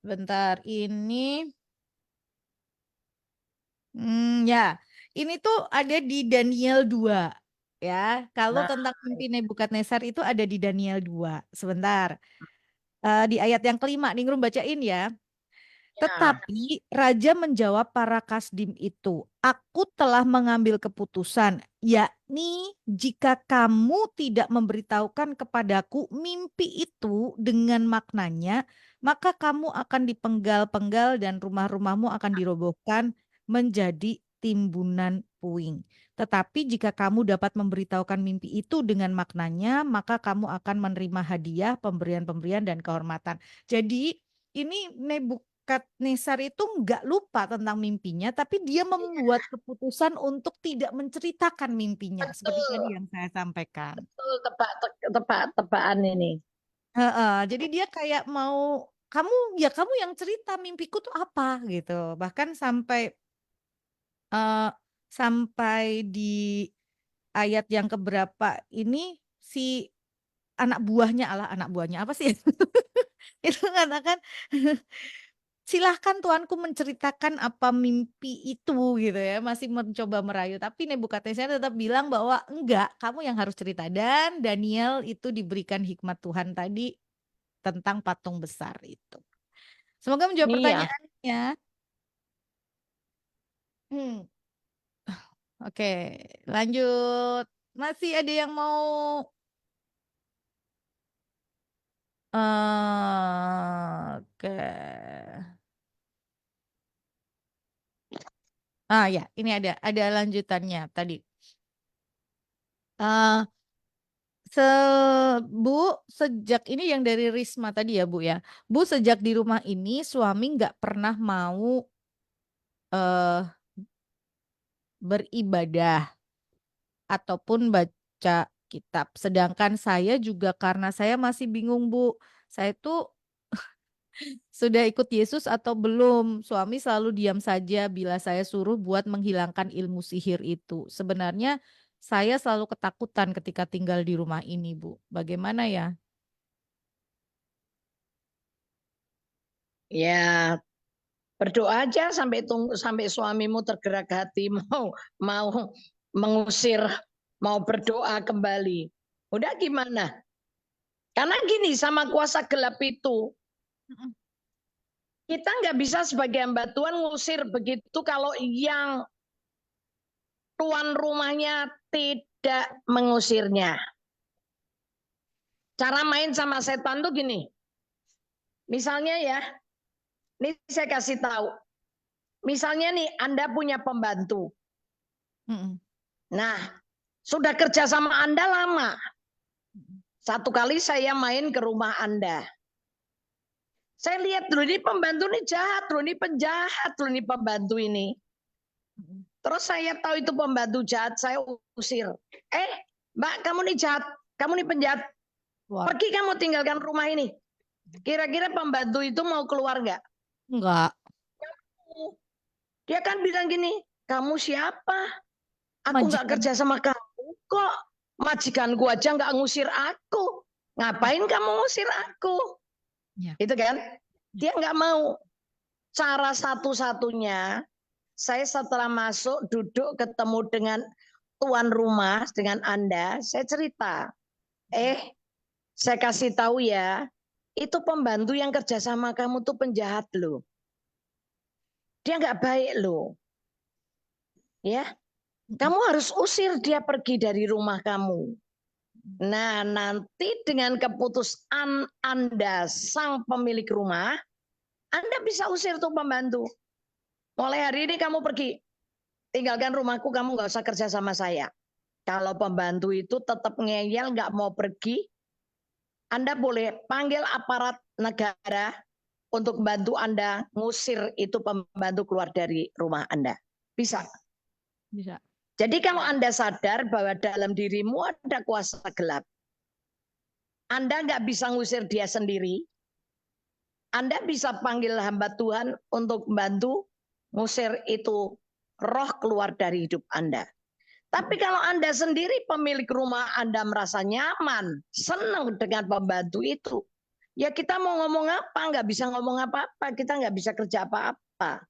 Bentar, ini, ya, ini tuh ada di Daniel 2. Ya, kalau Nah, tentang mimpi Nebukadnezar itu ada di Daniel 2. Sebentar. Di ayat yang kelima, Ningrum bacain ya. ya. Tetapi raja menjawab para kasdim itu, aku telah mengambil keputusan, yakni jika kamu tidak memberitahukan kepadaku mimpi itu dengan maknanya, maka kamu akan dipenggal-penggal dan rumah-rumahmu akan dirobohkan menjadi timbunan puing. Tetapi jika kamu dapat memberitahukan mimpi itu dengan maknanya, maka kamu akan menerima hadiah, pemberian-pemberian, dan kehormatan. Jadi ini Nebukadnezar itu nggak lupa tentang mimpinya, tapi dia membuat keputusan untuk tidak menceritakan mimpinya, seperti Betul, tadi yang saya sampaikan. betul tebak-tebakan ini. Heeh, jadi dia kayak mau kamu kamu yang cerita mimpiku tuh apa gitu. Bahkan eh, sampai di ayat yang keberapa ini si anak buahnya apa sih? Itu katakan silahkan tuanku menceritakan apa mimpi itu gitu ya, masih mencoba merayu. Tapi Nebukadnezar tetap bilang bahwa enggak, kamu yang harus cerita. Dan Daniel itu diberikan hikmat Tuhan tadi tentang patung besar itu. Semoga menjawab Iya. pertanyaannya. Hmm, oke, lanjut. Masih ada yang mau oke. Ah ya, ini ada lanjutannya tadi. Eh Bu, sejak ini yang dari Risma tadi ya Bu ya. Bu, sejak di rumah ini suami nggak pernah mau eh beribadah ataupun baca kitab. Sedangkan saya juga karena saya masih bingung Bu. Saya tuh sudah ikut Yesus atau belum? Suami selalu diam saja bila saya suruh buat menghilangkan ilmu sihir itu. Sebenarnya saya selalu ketakutan ketika tinggal di rumah ini, Bu. Bagaimana ya? Ya, berdoa aja sampai tunggu sampai suamimu tergerak hati mau mau mengusir, mau berdoa kembali. Udah gimana? Karena gini sama kuasa gelap itu, Mm-mm. kita nggak bisa sebagai hamba Tuhan ngusir begitu kalau yang tuan rumahnya tidak mengusirnya. Cara main sama setan tuh gini. Misalnya ya, ini saya kasih tahu. Misalnya nih Anda punya pembantu. Mm-mm. Nah, sudah kerja sama Anda lama. Mm-mm. Satu kali saya main ke rumah Anda. Saya lihat dulu ini pembantu ini jahat, dulu ini penjahat, dulu ini pembantu ini. Mm-mm. Terus saya tahu itu pembantu jahat, saya usir. Mbak, kamu nih jahat, kamu nih penjahat. Keluar. Pergi kamu tinggalkan rumah ini. Kira-kira pembantu itu mau keluar nggak? Enggak. Dia kan bilang gini, kamu siapa? Aku nggak Majikan. kerja sama kamu kok. Majikanku aja nggak ngusir aku. Ngapain kamu ngusir aku? Ya. Itu kan? Dia nggak mau. Cara satu-satunya, saya setelah masuk duduk ketemu dengan tuan rumah, dengan Anda, saya cerita. Saya kasih tahu ya, itu pembantu yang kerja sama kamu tuh penjahat loh. Dia nggak baik loh. Ya, Mm-mm. kamu harus usir dia pergi dari rumah kamu. Nah, nanti dengan keputusan Anda sang pemilik rumah, Anda bisa usir tuh pembantu. Mulai hari ini kamu pergi, tinggalkan rumahku, kamu nggak usah kerja sama saya. Kalau pembantu itu tetap ngeyel, nggak mau pergi, Anda boleh panggil aparat negara untuk bantu Anda ngusir itu pembantu keluar dari rumah Anda. Bisa. Bisa. Jadi kalau Anda sadar bahwa dalam dirimu ada kuasa gelap, Anda nggak bisa ngusir dia sendiri, Anda bisa panggil hamba Tuhan untuk membantu ngusir itu roh keluar dari hidup Anda. Tapi kalau Anda sendiri pemilik rumah, Anda merasa nyaman, senang dengan pembantu itu, ya kita mau ngomong apa, nggak bisa ngomong apa-apa, kita nggak bisa kerja apa-apa.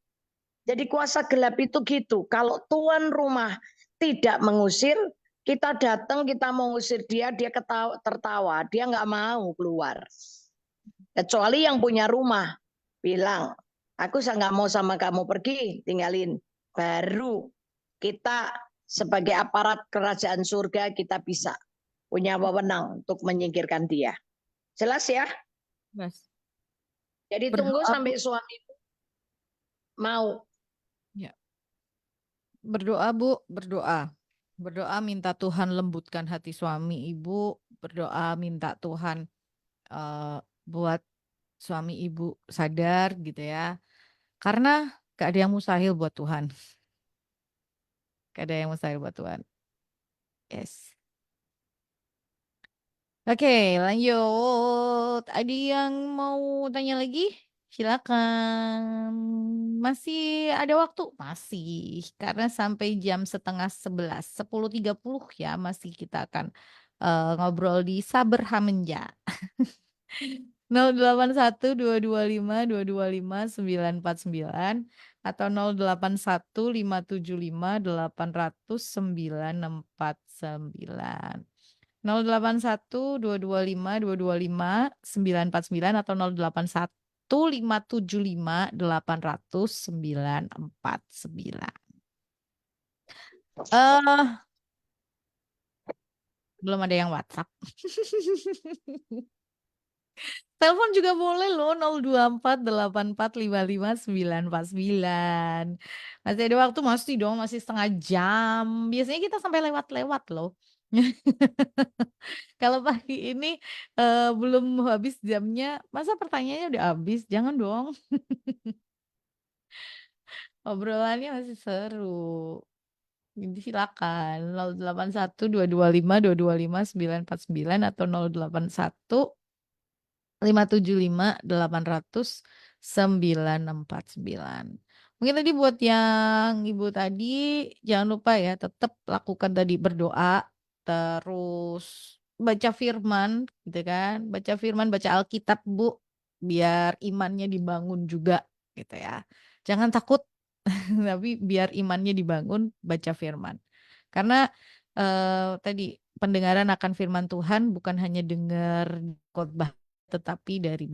Jadi kuasa gelap itu gitu, kalau tuan rumah tidak mengusir, kita datang, kita mau ngusir dia, dia ketawa, tertawa, dia nggak mau keluar. Kecuali yang punya rumah bilang, aku nggak mau sama kamu pergi, tinggalin. Baru kita sebagai aparat kerajaan surga kita bisa punya wewenang untuk menyingkirkan dia. Jelas ya? Mas. Jadi tunggu Berdoa, Bu. sampai suami mau. Ya. Berdoa, Bu. Berdoa. Berdoa minta Tuhan lembutkan hati suami ibu. Berdoa minta Tuhan eh, buat suami ibu sadar gitu ya. Karena gak ada yang mustahil buat Tuhan. Gak ada yang mustahil buat Tuhan. Yes. Oke, lanjut. Ada yang mau tanya lagi? Silakan. Masih ada waktu? Masih. Karena sampai jam setengah 11, 10.30 ya masih kita akan ngobrol di Saber Hamenja. 081225999 atau 081275875949. 08122522949 atau 0815757949. Belum ada yang WhatsApp. Telepon juga boleh loh 02484559949. Masih ada waktu, masih dong, masih setengah jam. Biasanya kita sampai lewat-lewat loh. Kalau pagi ini belum habis jamnya, masa pertanyaannya udah habis? Jangan dong. Obrolannya masih seru. Jadi silakan 081225225949 atau 081758009649. Mungkin tadi buat yang Ibu tadi jangan lupa ya tetap lakukan tadi berdoa, terus baca firman gitu kan, baca firman, baca Alkitab Bu, biar imannya dibangun juga gitu ya. Jangan takut tapi biar imannya dibangun baca firman. Karena tadi pendengaran akan firman Tuhan bukan hanya dengar khotbah tetapi dari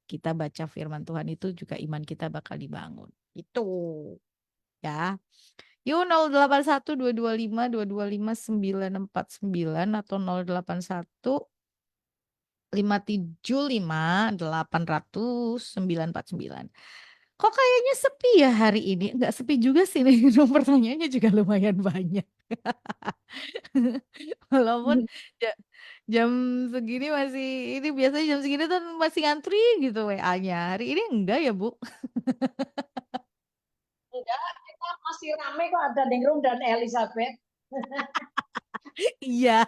kita baca firman Tuhan itu juga iman kita bakal dibangun. Itu ya. Yuk 081225225949 atau 08157578000949. Kok kayaknya sepi ya hari ini? Enggak sepi juga sih nih, pertanyaannya juga lumayan banyak. Walaupun ja jam segini masih ini biasanya jam segini tuh masih ngantri gitu WA-nya. Hari ini enggak ya, Bu? Enggak, kita masih rame kok, ada Ningrum dan Elizabeth. Iya,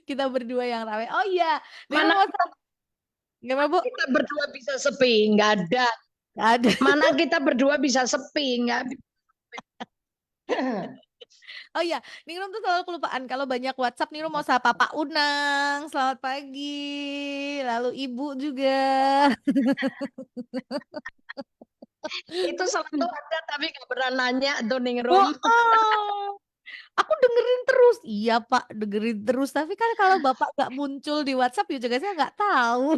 kita berdua yang rame. Oh iya, Ningrum Mana mau gimana, Bu? kita berdua bisa sepi? Nggak ada. Nggak ada. Mana kita berdua bisa sepi? Nggak. Oh iya, Ningrum tuh selalu kelupaan kalau banyak WhatsApp. Ningrum mau sapa Pak Unang, selamat pagi. Lalu Ibu juga. Itu selalu ada tapi nggak pernah nanya tuh Ningrum. Bohong. Aku dengerin terus. Iya Pak, dengerin terus. Tapi kan kalau Bapak nggak muncul di WhatsApp ya juga saya nggak tahu.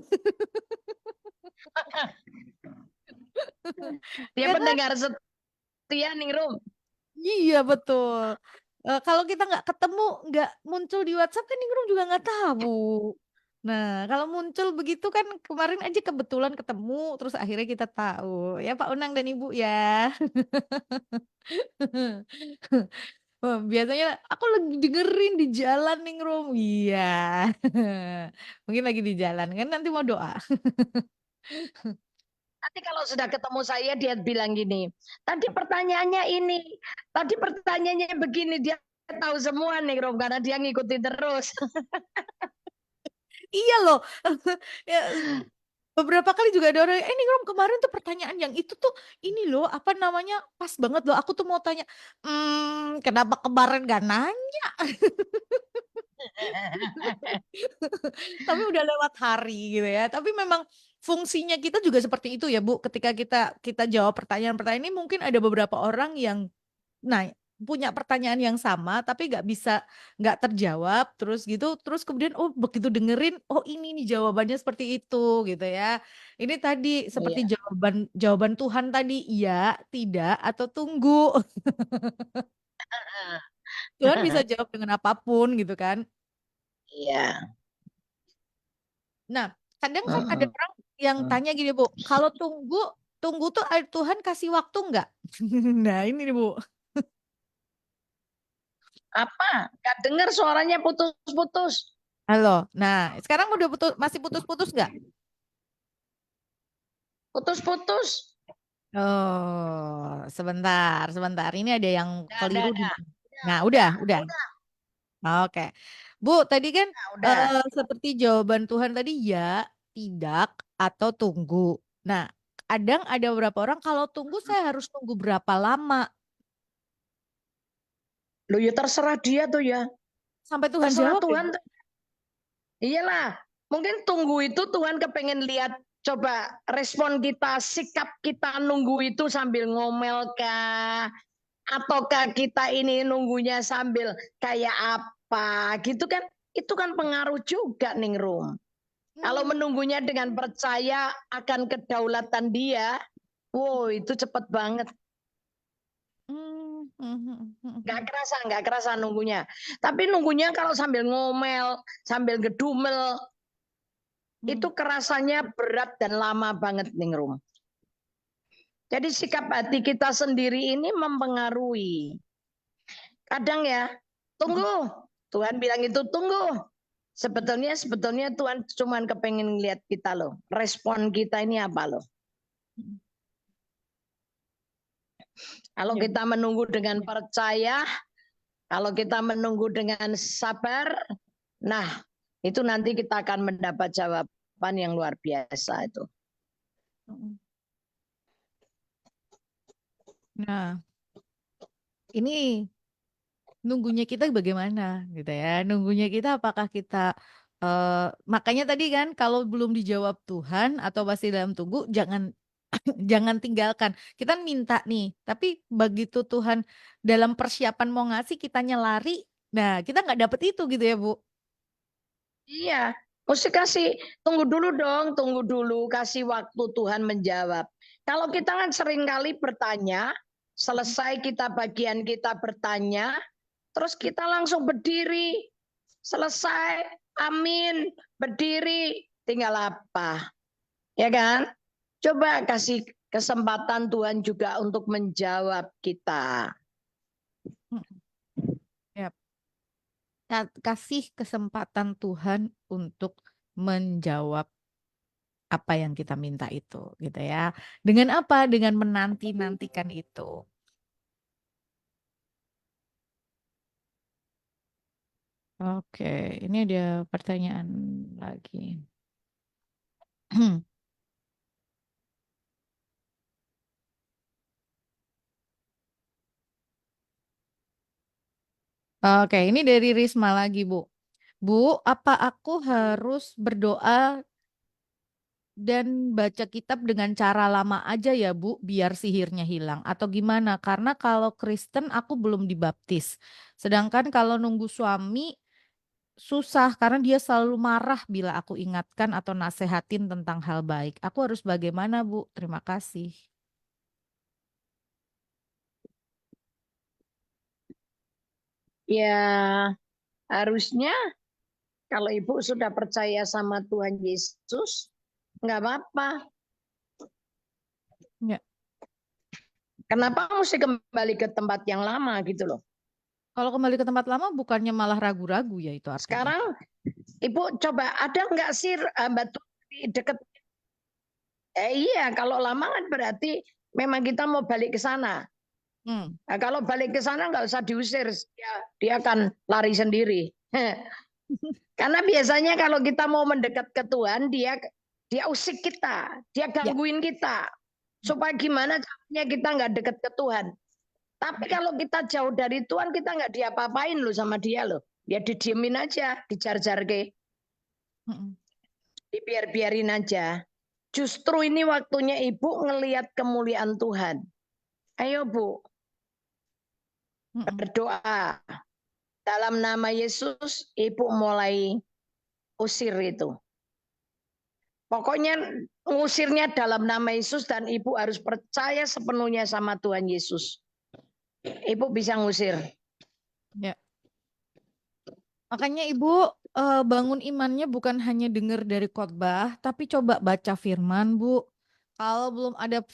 Dia Ya kan? pendengar setia Ningrum. Iya betul. Kalau kita nggak ketemu, nggak muncul di WhatsApp kan Ningrum juga nggak tahu. Nah, kalau muncul begitu kan kemarin aja kebetulan ketemu, terus akhirnya kita tahu. Ya Pak Unang dan Ibu ya. Biasanya aku lagi dengerin di jalan nih Rom. Iya. Mungkin lagi di jalan kan nanti mau doa. Nanti kalau sudah ketemu saya dia bilang gini, tadi pertanyaannya ini, tadi pertanyaannya begini, dia tahu semua nih Rom karena dia ngikutin terus. Iya loh. Ya, beberapa kali juga ada orang, nih Rom kemarin tuh pertanyaan yang itu tuh ini loh apa namanya pas banget loh. Aku tuh mau tanya, kenapa kemarin gak nanya? Tapi udah lewat hari gitu ya. Tapi memang fungsinya kita juga seperti itu ya Bu. Ketika kita kita jawab pertanyaan-pertanyaan ini mungkin ada beberapa orang yang nah punya pertanyaan yang sama tapi nggak terjawab terus gitu terus kemudian oh begitu dengerin oh ini nih jawabannya seperti itu gitu ya. Ini tadi seperti Iya. jawaban jawaban Tuhan tadi iya, tidak atau tunggu. Tuhan bisa jawab dengan apapun gitu kan. Iya. Nah, kadang kan ada orang yang tanya gini, Bu, kalau tunggu, tunggu tuh Tuhan kasih waktu nggak? Nah, ini nih, Bu. Apa? Gak dengar suaranya putus-putus. Halo. Nah, sekarang udah masih putus-putus nggak? Putus-putus. Oh, sebentar, sebentar. Ini ada yang keliru di. Udah, Nah, udah, udah, udah. udah, Oke. Bu, tadi kan udah. seperti jawaban Tuhan tadi ya, tidak, atau tunggu. Nah, kadang ada beberapa orang kalau tunggu saya harus tunggu berapa lama Loh ya terserah dia tuh ya. sampai Tuhan Terserah jawab ya. Tuhan. Iyalah. Mungkin tunggu itu Tuhan kepengen lihat coba respon kita, sikap kita nunggu itu sambil ngomel kah? Ataukah kita ini nunggunya sambil kayak apa gitu kan? Itu kan pengaruh juga Ningrum. Kalau menunggunya dengan percaya akan kedaulatan dia, wow itu cepet banget. Nggak kerasa nunggunya. Tapi nunggunya kalau sambil ngomel, sambil gedumel, itu kerasanya berat dan lama banget Ningrum. Jadi sikap hati kita sendiri ini mempengaruhi. Kadang ya, tunggu. Tuhan bilang itu tunggu. Sebetulnya Tuhan cuma kepengen lihat kita loh. Respon kita ini apa loh. Kalau kita menunggu dengan percaya, kalau kita menunggu dengan sabar, nah itu nanti kita akan mendapat jawaban yang luar biasa itu. Nah, ini nunggunya kita bagaimana gitu ya? Nunggunya kita apakah kita makanya tadi kan kalau belum dijawab Tuhan atau masih dalam tunggu jangan jangan tinggalkan. Kita minta nih, tapi begitu Tuhan dalam persiapan mau ngasih kitanya lari, nah kita nggak dapet itu gitu ya Bu. Iya, mesti kasih tunggu dulu dong, tunggu dulu, kasih waktu Tuhan menjawab. Kalau kita kan sering kali bertanya, selesai kita bagian kita bertanya, terus kita langsung berdiri, selesai, amin, berdiri, tinggal apa? Ya kan? Coba kasih kesempatan Tuhan juga untuk menjawab kita. Ya, kasih kesempatan Tuhan untuk menjawab apa yang kita minta itu gitu ya. Dengan apa? Dengan menanti-nantikan itu. Oke, ini ada pertanyaan lagi. Oke, ini dari Risma lagi, Bu. Bu, apa aku harus berdoa dan baca kitab dengan cara lama aja ya, Bu, biar sihirnya hilang? Atau gimana? Karena kalau Kristen aku belum dibaptis. Sedangkan kalau nunggu suami susah karena dia selalu marah bila aku ingatkan atau nasehatin tentang hal baik. Aku harus bagaimana, Bu? Terima kasih. Ya, harusnya kalau ibu sudah percaya sama Tuhan Yesus, nggak apa-apa. Ya. Kenapa mesti kembali ke tempat yang lama gitu loh? Kalau kembali ke tempat lama bukannya malah ragu-ragu ya itu artinya. Sekarang ibu coba ada nggak sih batu di deket? Iya, kalau lama kan berarti memang kita mau balik ke sana. Nah, kalau balik ke sana nggak usah diusir, dia akan lari sendiri. Karena biasanya kalau kita mau mendekat ke Tuhan, dia usik kita, dia Ya. gangguin kita. Supaya gimana caranya kita nggak dekat ke Tuhan. Tapi kalau kita jauh dari Tuhan, kita nggak diapa-apain loh sama dia loh. Ya didiemin aja, dijar-jar ke, dibiar-biarin aja. Justru ini waktunya ibu ngelihat kemuliaan Tuhan. Ayo Bu, berdoa. Dalam nama Yesus, ibu mulai usir itu. Pokoknya ngusirnya dalam nama Yesus dan ibu harus percaya sepenuhnya sama Tuhan Yesus. Ibu bisa ngusir. Ya. Makanya Ibu bangun imannya bukan hanya dengar dari khotbah, tapi coba baca firman, Bu. Kalau belum ada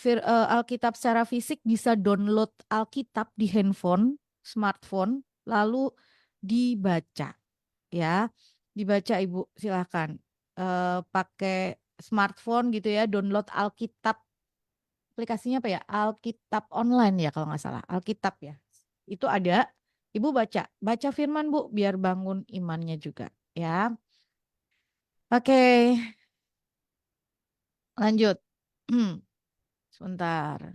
Alkitab secara fisik, bisa download Alkitab di handphone, smartphone, lalu dibaca, ya. Dibaca Ibu, silahkan. Pakai smartphone gitu ya, download Alkitab. Aplikasinya apa ya? Alkitab online ya kalau nggak salah. Alkitab ya. Itu ada. Ibu baca, baca firman Bu, biar bangun imannya juga ya. Oke, lanjut. Sebentar.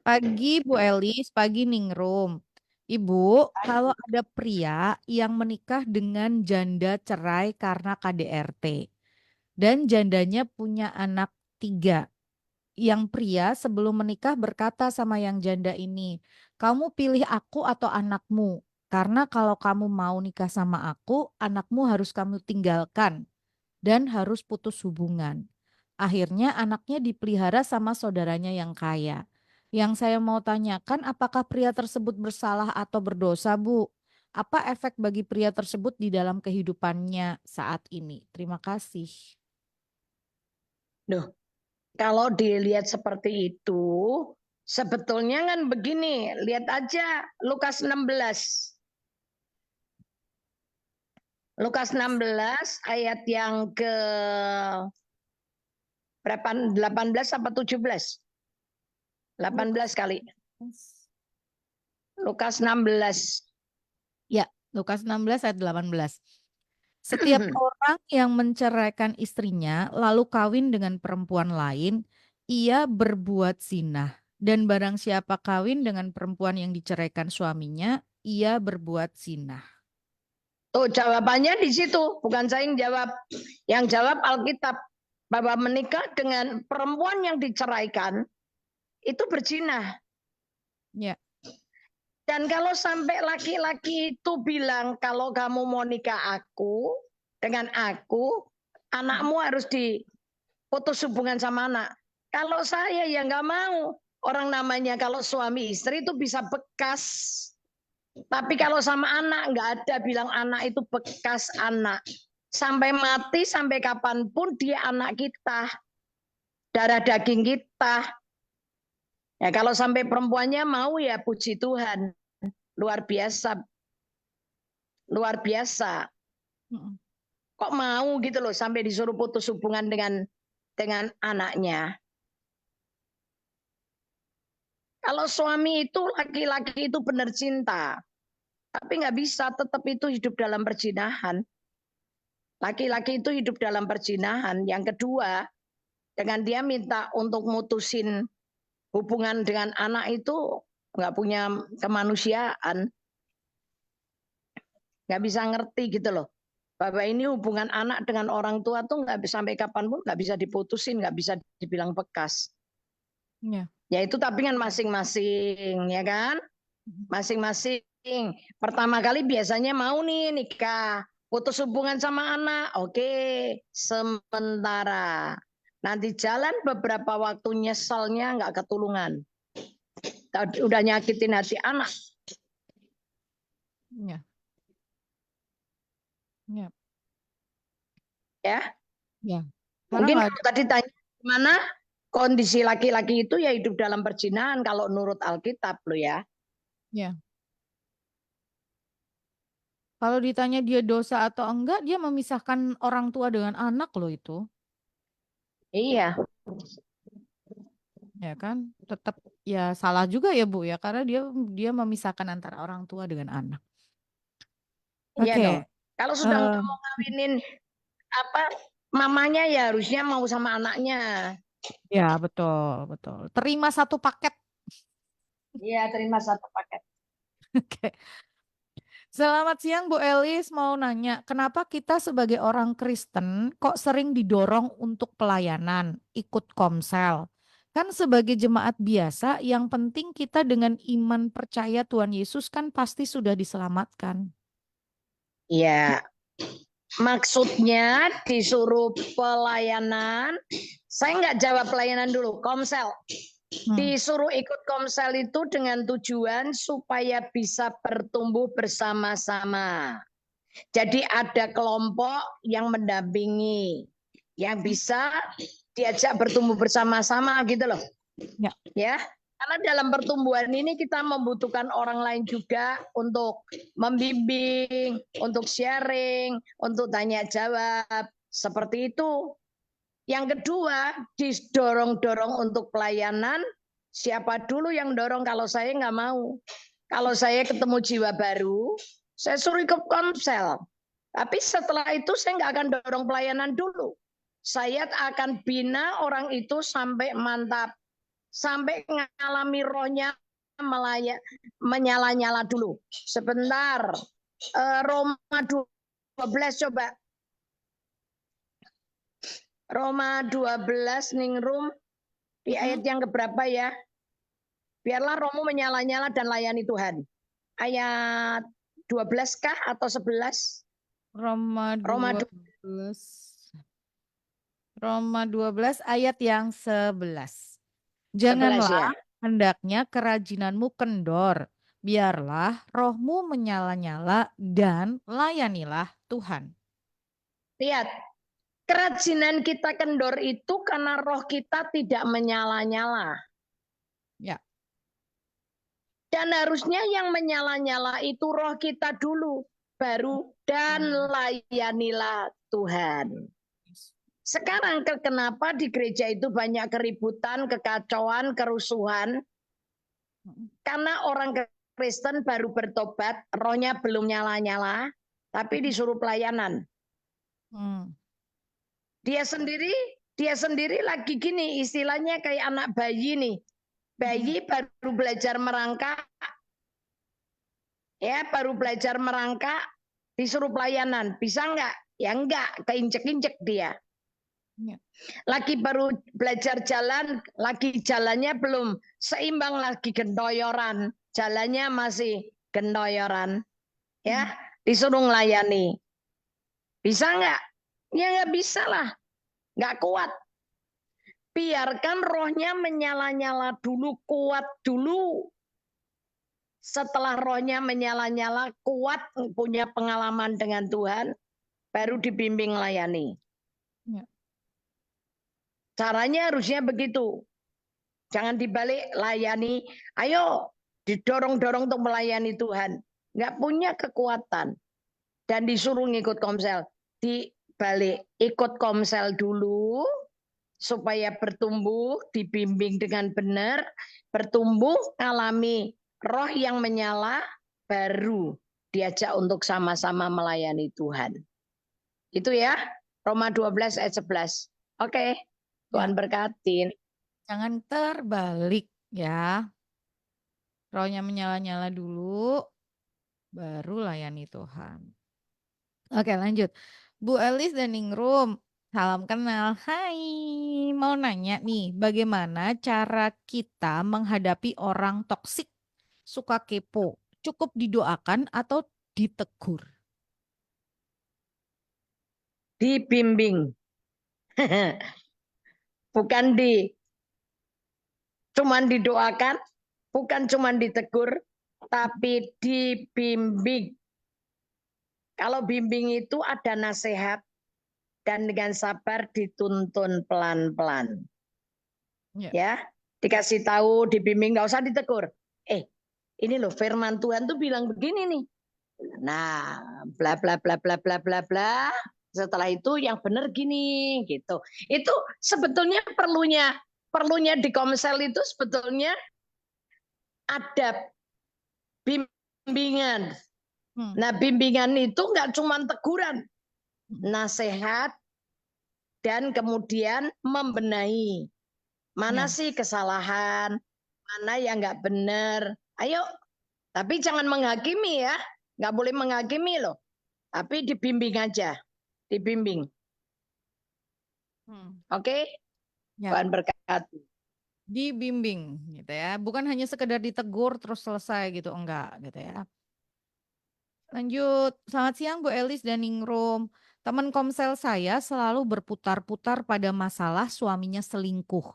Pagi Bu Elis, pagi Ningrum. Ibu, kalau ada pria yang menikah dengan janda cerai karena KDRT dan jandanya punya anak 3, yang pria sebelum menikah berkata sama yang janda ini, kamu pilih aku atau anakmu, karena kalau kamu mau nikah sama aku, anakmu harus kamu tinggalkan dan harus putus hubungan. Akhirnya anaknya dipelihara sama saudaranya yang kaya. Yang saya mau tanyakan, apakah pria tersebut bersalah atau berdosa, Bu? Apa efek bagi pria tersebut di dalam kehidupannya saat ini? Terima kasih. Duh, kalau dilihat seperti itu, sebetulnya kan begini, lihat aja Lukas 16. Lukas 16 ayat yang ke berapa? 18 apa 17? 18 kali. Lukas 16. Ya, Lukas 16 ayat 18. Setiap orang yang menceraikan istrinya lalu kawin dengan perempuan lain, ia berbuat zina. Dan barang siapa kawin dengan perempuan yang diceraikan suaminya, ia berbuat zina. Tuh jawabannya di situ, bukan saya yang jawab. Yang jawab Alkitab, bahwa menikah dengan perempuan yang diceraikan itu berzina. Ya, Dan kalau sampai laki-laki itu bilang kalau kamu mau nikah aku dengan aku, anakmu harus diputus hubungan sama anak. Kalau saya ya nggak mau. Orang namanya kalau suami istri itu bisa bekas. Tapi kalau sama anak nggak ada bilang anak itu bekas anak. Sampai mati, sampai kapanpun dia anak kita. Darah daging kita. Ya kalau sampai perempuannya mau ya puji Tuhan. Luar biasa. Luar biasa. mm, Kok mau gitu loh sampai disuruh putus hubungan dengan anaknya. Kalau suami itu laki-laki itu benar cinta. Tapi nggak bisa tetap itu hidup dalam perzinahan. Laki-laki itu hidup dalam perzinahan. Yang kedua, dengan dia minta untuk mutusin hubungan dengan anak itu nggak punya kemanusiaan. Nggak bisa ngerti gitu loh. Bahwa ini hubungan anak dengan orang tua tuh nggak sampai kapanpun nggak bisa diputusin, nggak bisa dibilang bekas. ya. Ya itu tapi kan masing-masing, ya kan? Masing-masing. Pertama kali biasanya mau nih nikah, putus hubungan sama anak, oke, sementara. Nanti jalan beberapa waktu nyeselnya nggak ketulungan. Udah nyakitin hati anak, Ya, ya, ya. ya. Karena Mungkin nggak kalau ada. tadi tanya gimana kondisi laki-laki itu ya hidup dalam perzinahan kalau menurut Alkitab lo ya. Ya. Kalau ditanya dia dosa atau enggak, dia memisahkan orang tua dengan anak loh itu. Iya, Ya kan? Tetap ya salah juga ya Bu ya, karena dia dia memisahkan antara orang tua dengan anak. iya dong. Oke. Kalau sudah eh, nggak mau ngawinin apa mamanya ya harusnya mau sama anaknya. ya betul, betul. Terima satu paket. Iya, terima satu paket. Oke. Selamat siang Bu Elis, mau nanya, kenapa kita sebagai orang Kristen kok sering didorong untuk pelayanan, ikut komsel? Kan sebagai jemaat biasa, yang penting kita dengan iman percaya Tuhan Yesus kan pasti sudah diselamatkan. Iya, maksudnya disuruh pelayanan. Saya nggak jawab pelayanan dulu, komsel. Hmm, Disuruh ikut komsel itu dengan tujuan supaya bisa bertumbuh bersama-sama. Jadi ada kelompok yang mendampingi, yang bisa diajak bertumbuh bersama-sama gitu loh. ya, Ya, karena dalam pertumbuhan ini kita membutuhkan orang lain juga untuk membimbing, untuk sharing, untuk tanya jawab. Seperti itu. Yang kedua, didorong-dorong untuk pelayanan. Siapa dulu yang dorong kalau saya nggak mau. Kalau saya ketemu jiwa baru, saya suruh ikut komsel. Tapi setelah itu saya nggak akan dorong pelayanan dulu. Saya akan bina orang itu sampai mantap. Sampai mengalami rohnya menyala-nyala dulu. Sebentar. Roma 12 coba. Roma 12 Ningrum di ayat yang keberapa ya? Biarlah rohmu menyala-nyala dan layani Tuhan. Ayat 12 kah atau 11? Roma Roma 12. Roma 12 ayat yang 11. 11 Janganlah ya. hendaknya kerajinanmu kendor. Biarlah rohmu menyala-nyala dan layanilah Tuhan. Lihat, kerajinan kita kendor itu karena roh kita tidak menyala-nyala. Ya. Dan harusnya yang menyala-nyala itu roh kita dulu. Baru dan layanilah Tuhan. Sekarang kenapa di gereja itu banyak keributan, kekacauan, kerusuhan? Karena orang Kristen baru bertobat, rohnya belum nyala-nyala, tapi disuruh pelayanan. Dia sendiri lagi gini, istilahnya kayak anak bayi nih. Bayi baru belajar merangkak, ya baru belajar merangkak, disuruh pelayanan, bisa nggak? Ya nggak, keinjek-injek dia. Lagi baru belajar jalan, lagi jalannya belum seimbang, lagi gendoyoran, jalannya masih gendoyoran, ya disuruh melayani. Bisa nggak? Ya nggak bisa lah, nggak kuat. Biarkan rohnya menyala-nyala dulu, kuat dulu. Setelah rohnya menyala-nyala, kuat, punya pengalaman dengan Tuhan, baru dibimbing layani. Ya. Caranya harusnya begitu. Jangan dibalik, layani. Ayo, didorong-dorong untuk melayani Tuhan. Nggak punya kekuatan. Dan disuruh ngikut komsel. Dibalik, ikut komsel dulu, supaya bertumbuh, dibimbing dengan benar, bertumbuh, alami roh yang menyala, baru diajak untuk sama-sama melayani Tuhan. Itu ya, Roma 12 ayat 11. Oke, Tuhan berkatin. Jangan terbalik ya. Rohnya menyala-nyala dulu, baru layani Tuhan. Oke, lanjut. Bu Elis dan Ningrum, salam kenal. Hai, mau nanya nih, bagaimana cara kita menghadapi orang toksik, suka kepo? Cukup didoakan atau ditegur? Dibimbing. Bukan cuman didoakan, bukan cuman ditegur, tapi dibimbing. Kalau bimbing itu ada nasihat dan dengan sabar dituntun pelan-pelan. Ya, dikasih tahu, dibimbing, nggak usah ditegur. Ini loh firman Tuhan tuh bilang begini nih. Nah, bla bla bla bla bla bla bla. Setelah itu yang benar gini gitu. Itu sebetulnya perlunya di komsel itu sebetulnya ada bimbingan. Nah, bimbingan itu nggak cuma teguran, nasihat dan kemudian membenahi. Mana sih kesalahan, mana yang nggak benar. Ayo, tapi jangan menghakimi ya. Nggak boleh menghakimi loh. Tapi dibimbing aja. Dibimbing. Oke? Tuhan berkati. Dibimbing gitu ya. Bukan hanya sekedar ditegur terus selesai gitu, enggak gitu ya. Lanjut. Selamat siang Bu Elis dan Ningrum. Teman komsel saya selalu berputar-putar pada masalah suaminya selingkuh.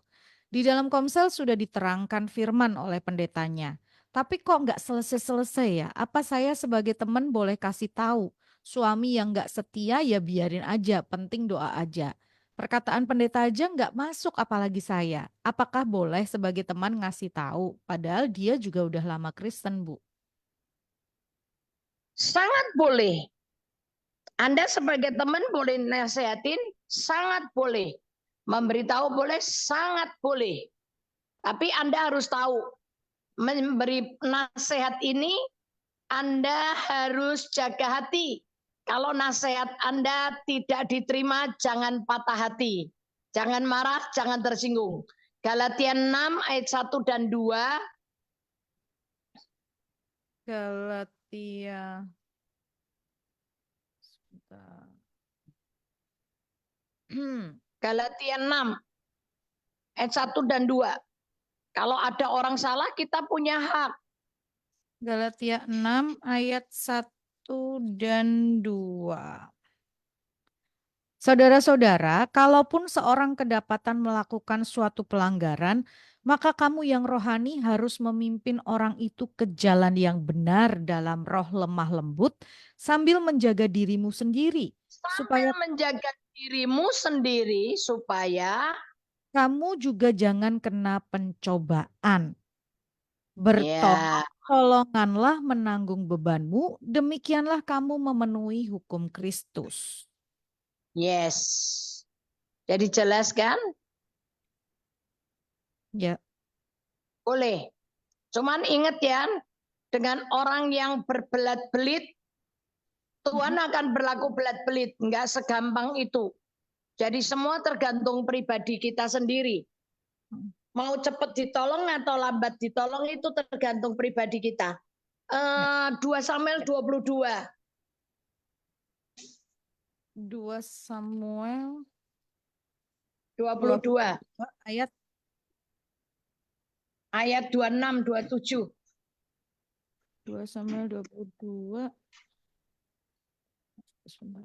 Di dalam komsel sudah diterangkan firman oleh pendetanya. Tapi kok nggak selesai-selesai ya? Apa saya sebagai teman boleh kasih tahu? Suami yang nggak setia ya biarin aja, penting doa aja. Perkataan pendeta aja nggak masuk apalagi saya. Apakah boleh sebagai teman ngasih tahu? Padahal dia juga udah lama Kristen, Bu. Sangat boleh. Anda sebagai teman boleh nasihatin, sangat boleh. Memberitahu boleh, sangat boleh. Tapi Anda harus tahu, memberi nasihat ini Anda harus jaga hati. Kalau nasihat Anda tidak diterima, jangan patah hati. Jangan marah, jangan tersinggung. Galatia 6 ayat 1 dan 2, Galatia. Sebentar. Galatia 6 ayat 1 dan 2. Kalau ada orang salah, kita punya hak. Galatia 6 ayat 1 dan 2. Saudara-saudara, kalaupun seorang kedapatan melakukan suatu pelanggaran, maka kamu yang rohani harus memimpin orang itu ke jalan yang benar dalam roh lemah lembut sambil menjaga dirimu sendiri, Sambil supaya menjaga dirimu sendiri supaya kamu juga jangan kena pencobaan. ya, Bertolonganlah menanggung bebanmu, demikianlah kamu memenuhi hukum Kristus. yes. Jadi jelas kan? Ya, Boleh. Cuman ingat ya, dengan orang yang berbelat-belit, Tuhan akan berlaku belat-belit. Enggak segampang itu. Jadi semua tergantung pribadi kita sendiri. Mau cepat ditolong atau lambat ditolong itu tergantung pribadi kita. 2 Samuel 22. 2 Samuel 22 ayat ayat 26 27. 2 Samuel 22. Sebentar.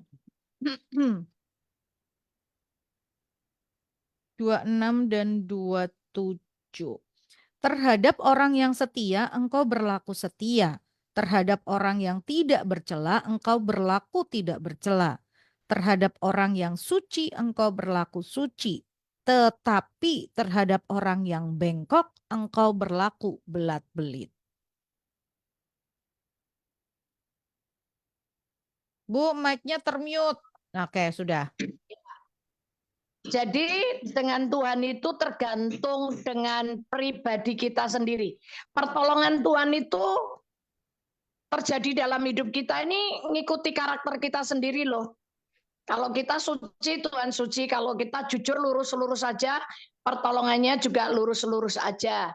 26 dan 27. Terhadap orang yang setia, engkau berlaku setia. Terhadap orang yang tidak bercela, engkau berlaku tidak bercela. Terhadap orang yang suci, engkau berlaku suci. Tetapi terhadap orang yang bengkok, engkau berlaku belat-belit. Bu, mic-nya termute. Oke, sudah. Jadi dengan Tuhan itu tergantung dengan pribadi kita sendiri. Pertolongan Tuhan itu terjadi dalam hidup kita ini ngikuti karakter kita sendiri loh. Kalau kita suci, Tuhan suci. Kalau kita jujur lurus-lurus saja, pertolongannya juga lurus-lurus aja.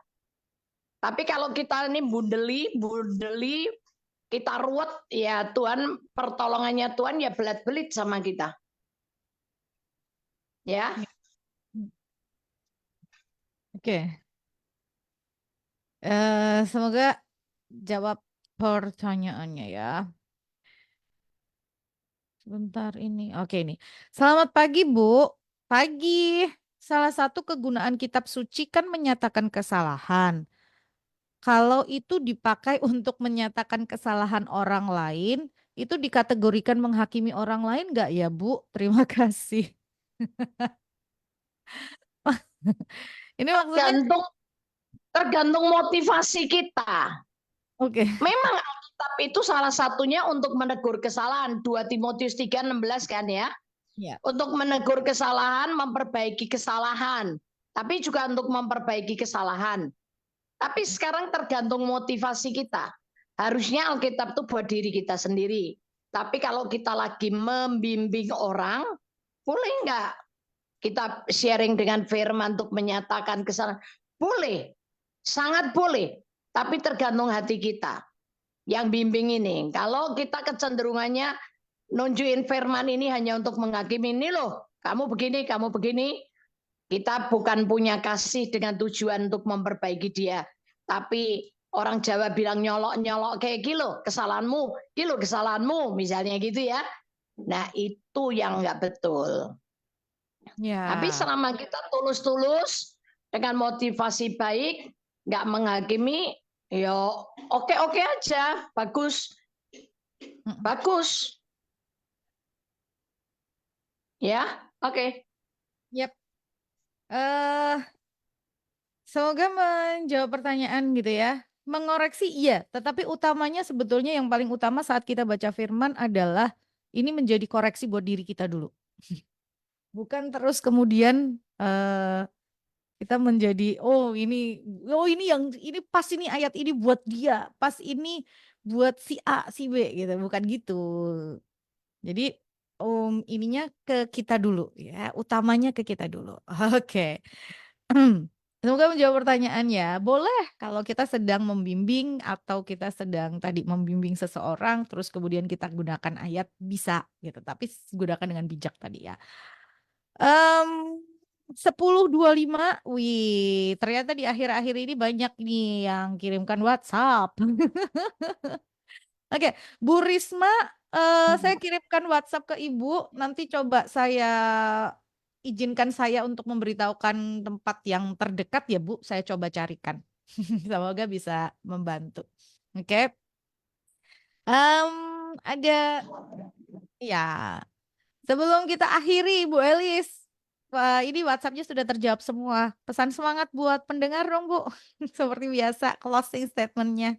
Tapi kalau kita ini bundeli, kita ruwet, ya Tuhan, pertolongannya Tuhan ya belat-belit sama kita. Ya. Oke. Semoga jawab pertanyaannya ya. Sebentar ini. Oke ini. Selamat pagi, Bu. Pagi. Salah satu kegunaan kitab suci kan menyatakan kesalahan. Kalau itu dipakai untuk menyatakan kesalahan orang lain, itu dikategorikan menghakimi orang lain nggak ya, Bu? Terima kasih. Ini maksudnya, Tergantung motivasi kita. oke. Memang Alkitab itu salah satunya untuk menegur kesalahan. 2 Timotius 3:16 kan ya. Ya. Untuk menegur kesalahan, memperbaiki kesalahan. Tapi juga untuk memperbaiki kesalahan. Tapi sekarang tergantung motivasi kita. Harusnya Alkitab itu buat diri kita sendiri. Tapi kalau kita lagi membimbing orang, boleh nggak kita sharing dengan firman untuk menyatakan kesalahan? Boleh, sangat boleh. Tapi tergantung hati kita yang bimbing ini. Kalau kita kecenderungannya nunjukin firman ini hanya untuk menghakimi, ini loh, kamu begini, kita bukan punya kasih dengan tujuan untuk memperbaiki dia. Tapi orang Jawa bilang nyolok-nyolok kayak kilo kesalahanmu, misalnya gitu ya. Nah itu yang nggak betul. Ya. Tapi selama kita tulus-tulus dengan motivasi baik, nggak menghakimi, yo oke-oke aja, bagus, bagus. Ya, oke. Yap. Semoga menjawab pertanyaan gitu ya. Mengoreksi iya, tetapi utamanya sebetulnya yang paling utama saat kita baca firman adalah ini menjadi koreksi buat diri kita dulu. Bukan terus kemudian kita menjadi ini yang ini pas ini ayat ini buat dia, pas ini buat si A, si B gitu, bukan gitu. Jadi ininya ke kita dulu ya, utamanya ke kita dulu. Oke. Semoga menjawab pertanyaannya. Boleh kalau kita sedang membimbing atau kita sedang tadi membimbing seseorang, terus kemudian kita gunakan ayat bisa gitu. Tapi gunakan dengan bijak tadi ya. 10.25, wih, ternyata di akhir-akhir ini banyak nih yang kirimkan WhatsApp. Oke, Bu Risma, saya kirimkan WhatsApp ke Ibu, nanti coba izinkan saya untuk memberitahukan tempat yang terdekat ya Bu, saya coba carikan. Semoga bisa membantu. Oke, ada ya. Sebelum kita akhiri, Bu Elis, wah, ini WhatsApp-nya sudah terjawab semua. Pesan semangat buat pendengar dong, Bu. Seperti biasa, closing statement-nya.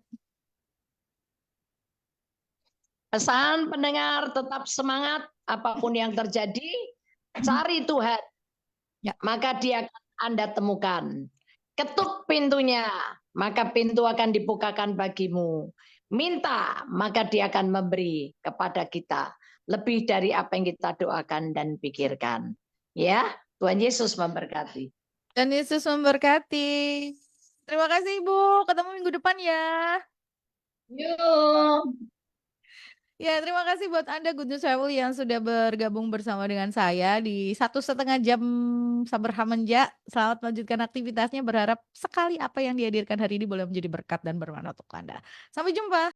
Pesan pendengar tetap semangat apapun yang terjadi, cari Tuhan, Ya. maka dia akan Anda temukan. Ketuk pintunya, maka pintu akan dibukakan bagimu. Minta, maka dia akan memberi kepada kita lebih dari apa yang kita doakan dan pikirkan. Ya, Tuhan Yesus memberkati. Dan Yesus memberkati. Terima kasih, Ibu. Ketemu minggu depan ya. Yuk. Ya, terima kasih buat Anda Good News Family yang sudah bergabung bersama dengan saya di 1,5 jam sabar Hamenja. Selamat melanjutkan aktivitasnya. Berharap sekali apa yang dihadirkan hari ini boleh menjadi berkat dan bermanfaat untuk Anda. Sampai jumpa.